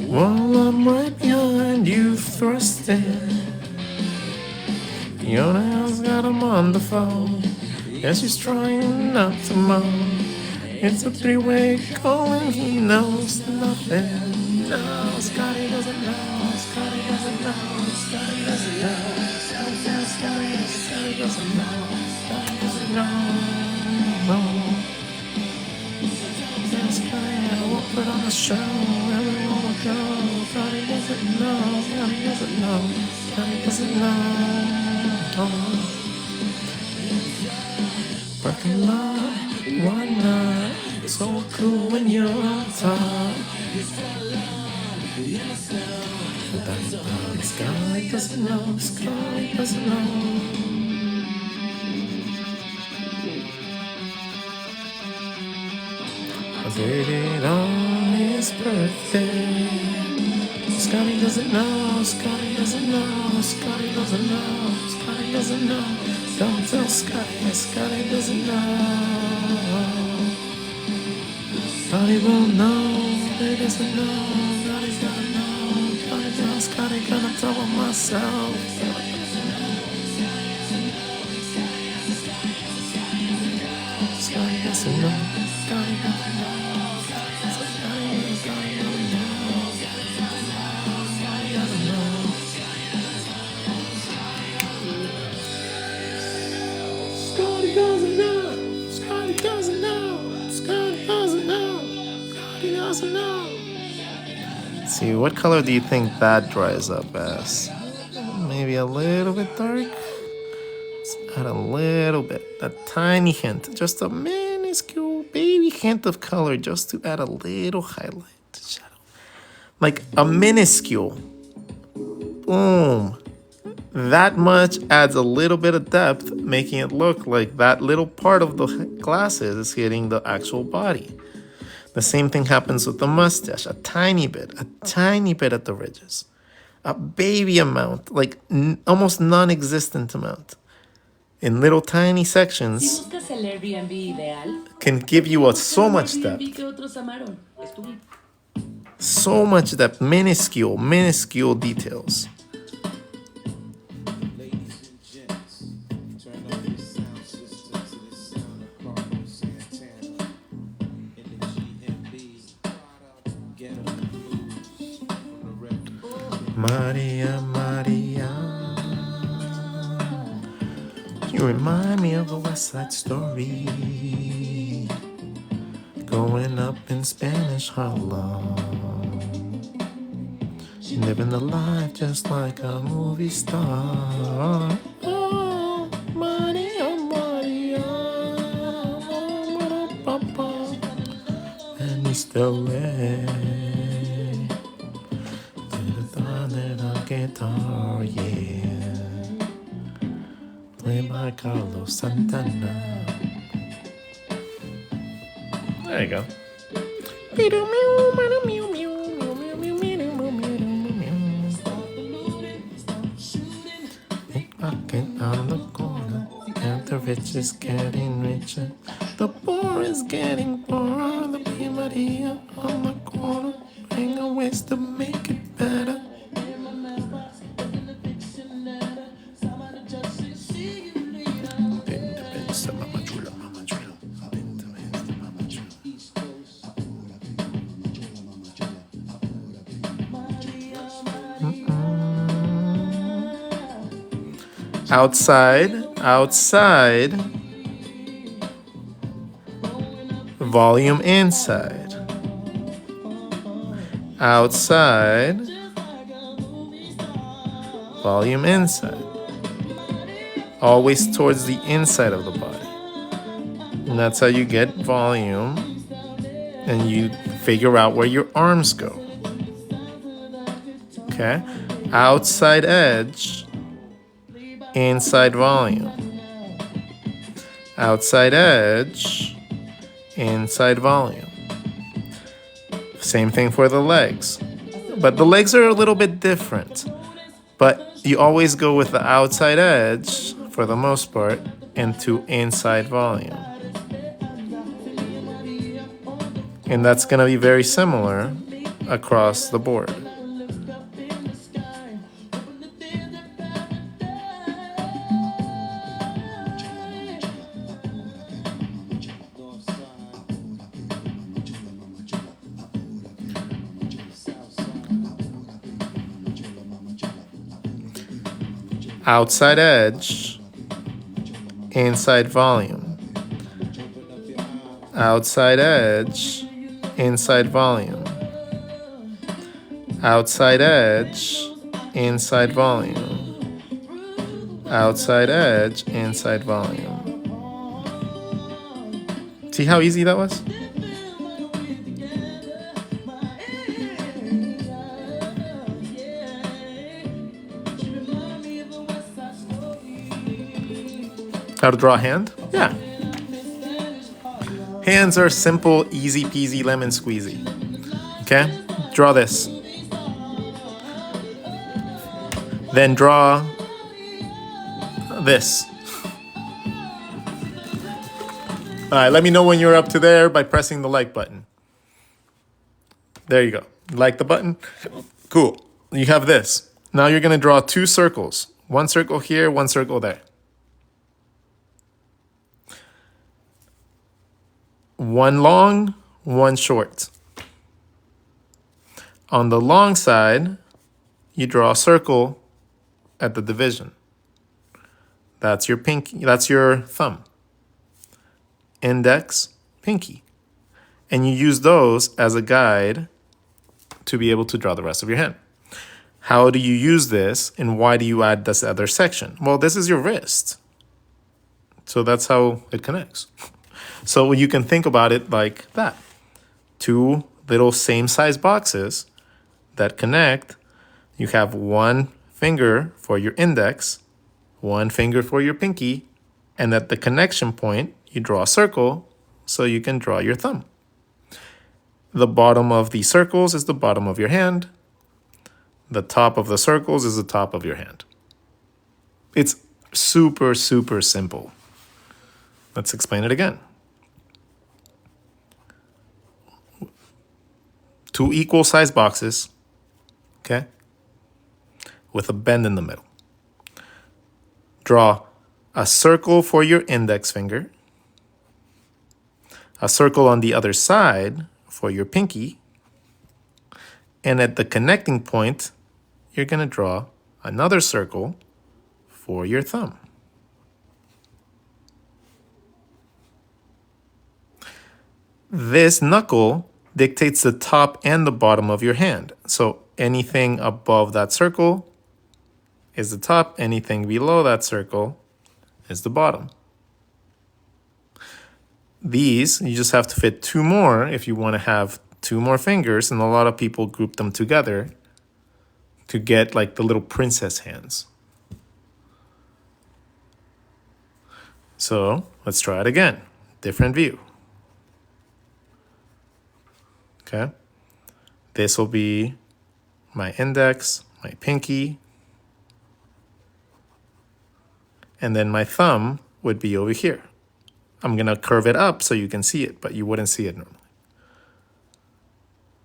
While I'm right behind you thrusting. Yona's got him on the phone. Yeah, she's trying not to moan. It's a three-way call and he knows nothing. No, Scotty doesn't know. Scotty doesn't know. Scotty doesn't know. Scotty doesn't know. Scotty doesn't know. No. Scotty, we'll put on a show. Everyone will go. Scotty doesn't know. Scotty doesn't know. Scotty doesn't know. Oh. Parking lot, why not? So cool when you're on top. The sky doesn't know, the sky doesn't know. I did it on his birthday. Scotty doesn't know, Scotty doesn't know, Scotty doesn't know, Scotty doesn't know. Don't tell Scotty, Scotty doesn't know. Scotty won't know, he doesn't know, Scotty's gotta know. Scotty knows, Scotty gonna tell him myself. Scotty doesn't know, Scotty doesn't know. Scotty doesn't know. Scotty doesn't know. Scotty doesn't know. Scotty doesn't know. Let's see, what color do you think that dries up as? Maybe a little bit dark. Let's add a little bit, a tiny hint, just a minuscule baby hint of color, just to add a little highlight shadow, like a minuscule. Boom. That much adds a little bit of depth, making it look like that little part of the glasses is hitting the actual body. The same thing happens with the mustache, a tiny bit at the ridges. A baby amount, like almost non-existent amount. In little tiny sections, can give you so much depth. So much depth, minuscule details. Maria, Maria, you remind me of a West Side Story. Growing up in Spanish Harlem, living the life just like a movie star. Oh, Maria, Maria, and it's still there. Guitar, yeah, played by Carlos Santana. There you go. Pickpocket on the corner, and the rich is getting richer. The poor is getting poorer. The Maria on the corner, bring a ways to make it better. Outside, volume inside. Outside, volume inside. always towards the inside of the body. And that's how you get volume, and you figure out where your arms go. Okay? Outside edge, inside volume. Outside edge, inside volume. Same thing for the legs. But the legs are a little bit different. But you always go with the outside edge, for the most part, into inside volume. And that's going to be very similar across the board. Outside edge, inside volume. Outside edge, inside volume. Outside edge, inside volume. Outside edge, inside volume. See how easy that was? How to draw a hand? Yeah. Hands are simple, easy peasy, lemon squeezy. Okay? Draw this. Then draw this. All right, let me know when you're up to there by pressing the like button. There you go. Like the button? Cool. You have this. Now you're going to draw two circles. One circle here, one circle there. One long, one short. On the long side, you draw a circle at the division. That's your pinky, that's your thumb. Index, pinky. And you use those as a guide to be able to draw the rest of your hand. How do you use this, and why do you add this other section? Well, this is your wrist. So that's how it connects. So you can think about it like that. Two little same size boxes that connect. You have one finger for your index, one finger for your pinky, and at the connection point, you draw a circle so you can draw your thumb. The bottom of the circles is the bottom of your hand. The top of the circles is the top of your hand. It's super, super simple. Let's explain it again. Two equal size boxes, okay, with a bend in the middle. Draw a circle for your index finger, a circle on the other side for your pinky, and at the connecting point, you're going to draw another circle for your thumb. This knuckle dictates the top and the bottom of your hand. So anything above that circle is the top, anything below that circle is the bottom. These, you just have to fit two more if you want to have two more fingers, and a lot of people group them together to get like the little princess hands. So let's try it again. Different view. Okay, this will be my index, my pinky, and then my thumb would be over here. I'm gonna curve it up so you can see it, but you wouldn't see it normally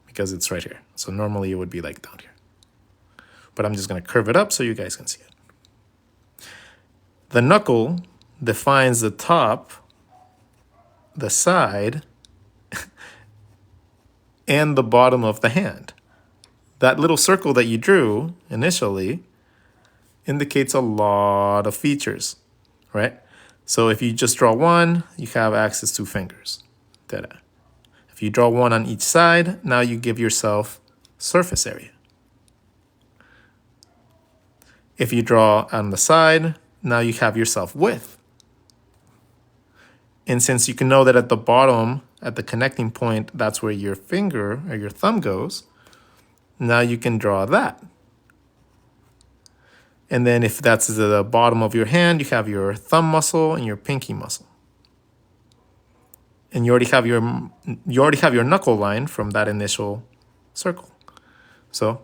because it's right here. So normally it would be like down here, but I'm just gonna curve it up so you guys can see it. The knuckle defines the top, the side, and the bottom of the hand. That little circle that you drew initially indicates a lot of features, right? So if you just draw one, you have access to fingers. Ta-da. If you draw one on each side, now you give yourself surface area. If you draw on the side, Now you have yourself with. And since you can know that at the bottom, at the connecting point, that's where your finger or your thumb goes, now you can draw that. And then if that's the bottom of your hand, you have your thumb muscle and your pinky muscle. And you already have your knuckle line from that initial circle. So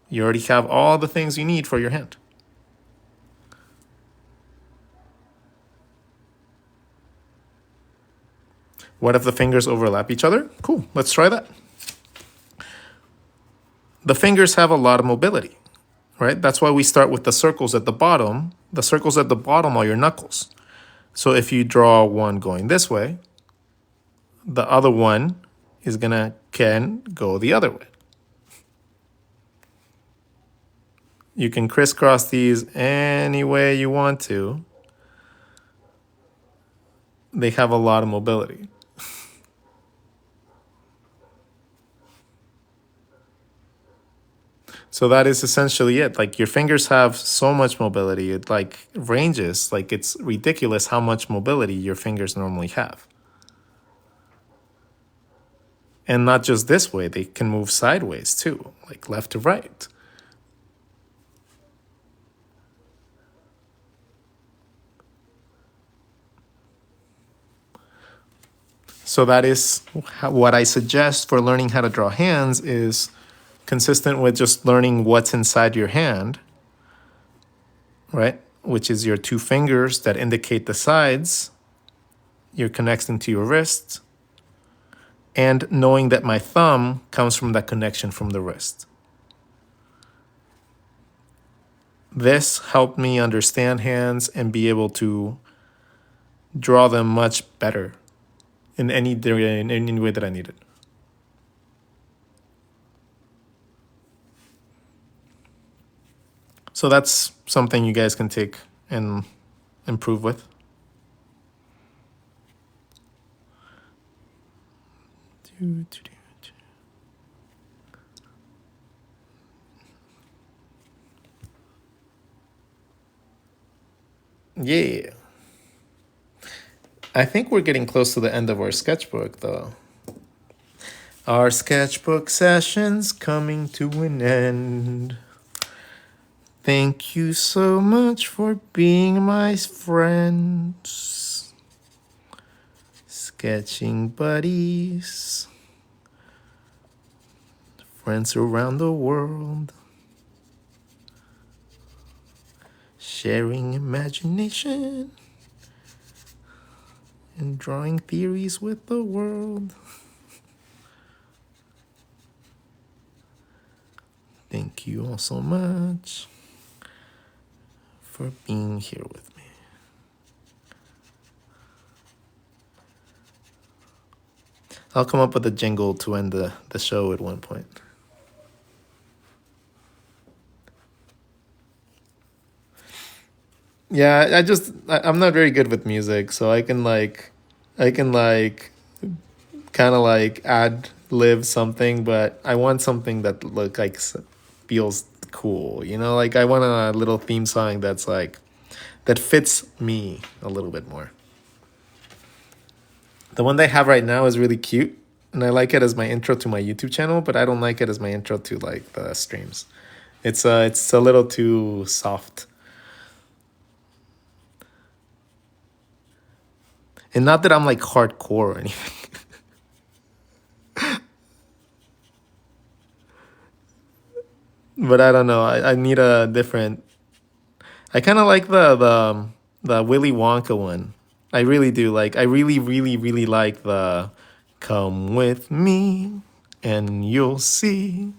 you already have all the things you need for your hand. What if the fingers overlap each other? Cool, let's try that. The fingers have a lot of mobility, right? That's why we start with the circles at the bottom. The circles at the bottom are your knuckles. So if you draw one going this way, the other one can go the other way. You can crisscross these any way you want to. They have a lot of mobility. So that is essentially it. Like your fingers have so much mobility. It like ranges. Like it's ridiculous how much mobility your fingers normally have. And not just this way, they can move sideways too, like left to right. So that is what I suggest for learning how to draw hands is consistent with just learning what's inside your hand, right? Which is your two fingers that indicate the sides, your connection to your wrist, and knowing that my thumb comes from that connection from the wrist. This helped me understand hands and be able to draw them much better in any way that I needed. So that's something you guys can take and improve with. Yeah. I think we're getting close to the end of our sketchbook, though. Our sketchbook session's coming to an end. Thank you so much for being my friends. Sketching buddies. Friends around the world. Sharing imagination. And drawing theories with the world. Thank you all so much for being here with me. I'll come up with a jingle to end the show at one point. Yeah, I'm not very good with music, so I can kind of like ad lib something, but I want something that feels cool, you know? Like I want a little theme song that fits me a little bit more. The one they have right now is really cute, and I like it as my intro to my YouTube channel, but I don't like it as my intro to like the streams. It's a little too soft. And not that I'm like hardcore or anything. But I don't know. I need a different. I kind of like the Willy Wonka one. I really do. Like I really really really like the "Come with me and you'll see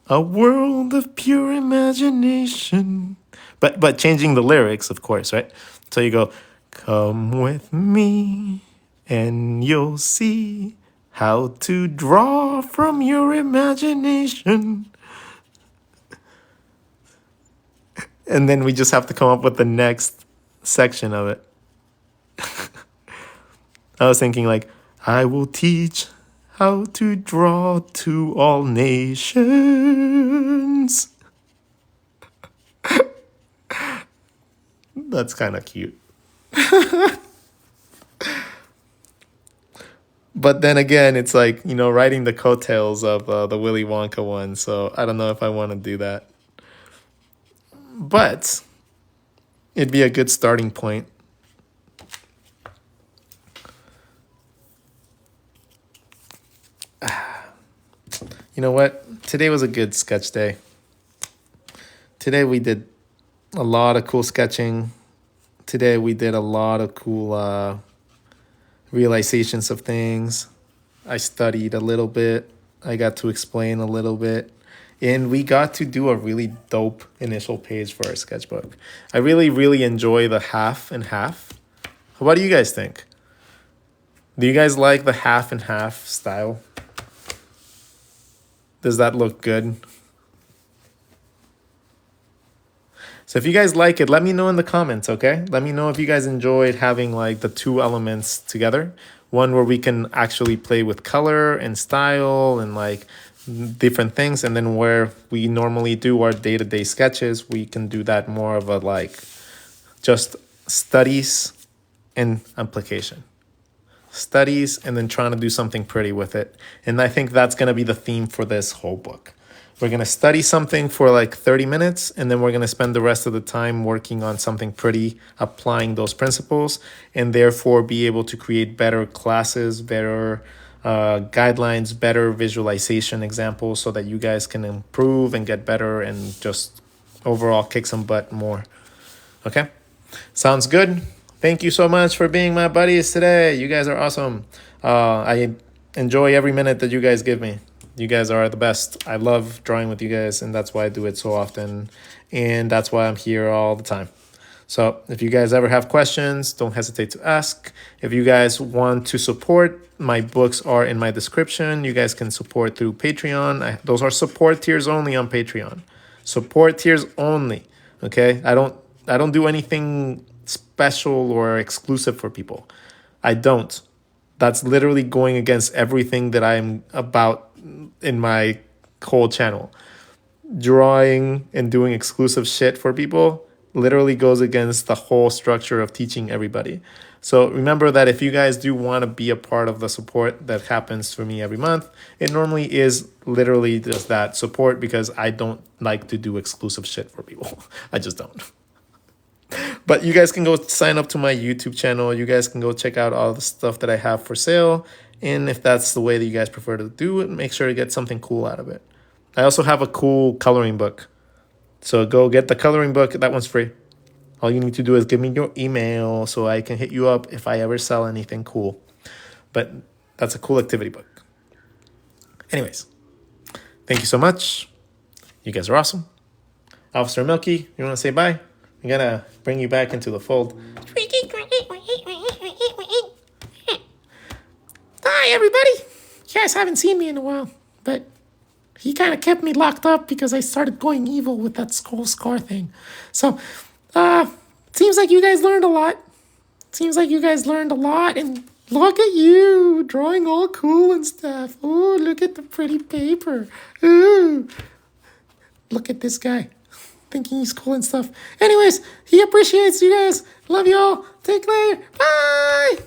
a world of pure imagination." But changing the lyrics, of course, right? So you go, "Come with me and you'll see how to draw from your imagination." And then we just have to come up with the next section of it. I was thinking like, I will teach how to draw to all nations. That's kind of cute. But then again, it's like, writing the coattails of the Willy Wonka one. So I don't know if I want to do that. But it'd be a good starting point. You know what? Today was a good sketch day. Today we did a lot of cool sketching. Today we did a lot of cool realizations of things. I studied a little bit. I got to explain a little bit. And we got to do a really dope initial page for our sketchbook. I really, really enjoy the half and half. What do you guys think? Do you guys like the half and half style? Does that look good? So if you guys like it, let me know in the comments, okay? Let me know if you guys enjoyed having like the two elements together. One where we can actually play with color and style and like different things. And then where we normally do our day-to-day sketches, we can do that more of a like just studies and application. Studies and then trying to do something pretty with it. And I think that's going to be the theme for this whole book. We're going to study something for like 30 minutes, and then we're going to spend the rest of the time working on something pretty, applying those principles, and therefore be able to create better classes, better guidelines, better visualization examples so that you guys can improve and get better and just overall kick some butt more. Okay? Sounds good? Thank you so much for being my buddies today. You guys are awesome. I enjoy every minute that you guys give me. You guys are the best. I love drawing with you guys, and that's why I do it so often. And that's why I'm here all the time. So if you guys ever have questions, don't hesitate to ask. If you guys want to support, my books are in my description. You guys can support through Patreon. Those are support tiers only on Patreon. Support tiers only. Okay? I don't do anything special or exclusive for people. I don't. That's literally going against everything that I'm about in my whole channel. Drawing and doing exclusive shit for people literally goes against the whole structure of teaching everybody. So remember that if you guys do want to be a part of the support that happens for me every month, it normally is literally just that support, because I don't like to do exclusive shit for people. I just don't. But you guys can go sign up to my YouTube channel. You guys can go check out all the stuff that I have for sale. And if that's the way that you guys prefer to do it, make sure to get something cool out of it. I also have a cool coloring book. So go get the coloring book. That one's free. All you need to do is give me your email so I can hit you up if I ever sell anything cool. But that's a cool activity book. Anyways, thank you so much. You guys are awesome. Officer Milky, you want to say bye? I'm going to bring you back into the fold. Hi, everybody. You guys haven't seen me in a while, but he kind of kept me locked up because I started going evil with that skull scar thing. So, seems like you guys learned a lot. And look at you, drawing all cool and stuff. Oh, look at the pretty paper. Ooh. Look at this guy, thinking he's cool and stuff. Anyways, he appreciates you guys. Love y'all. Take care. Bye.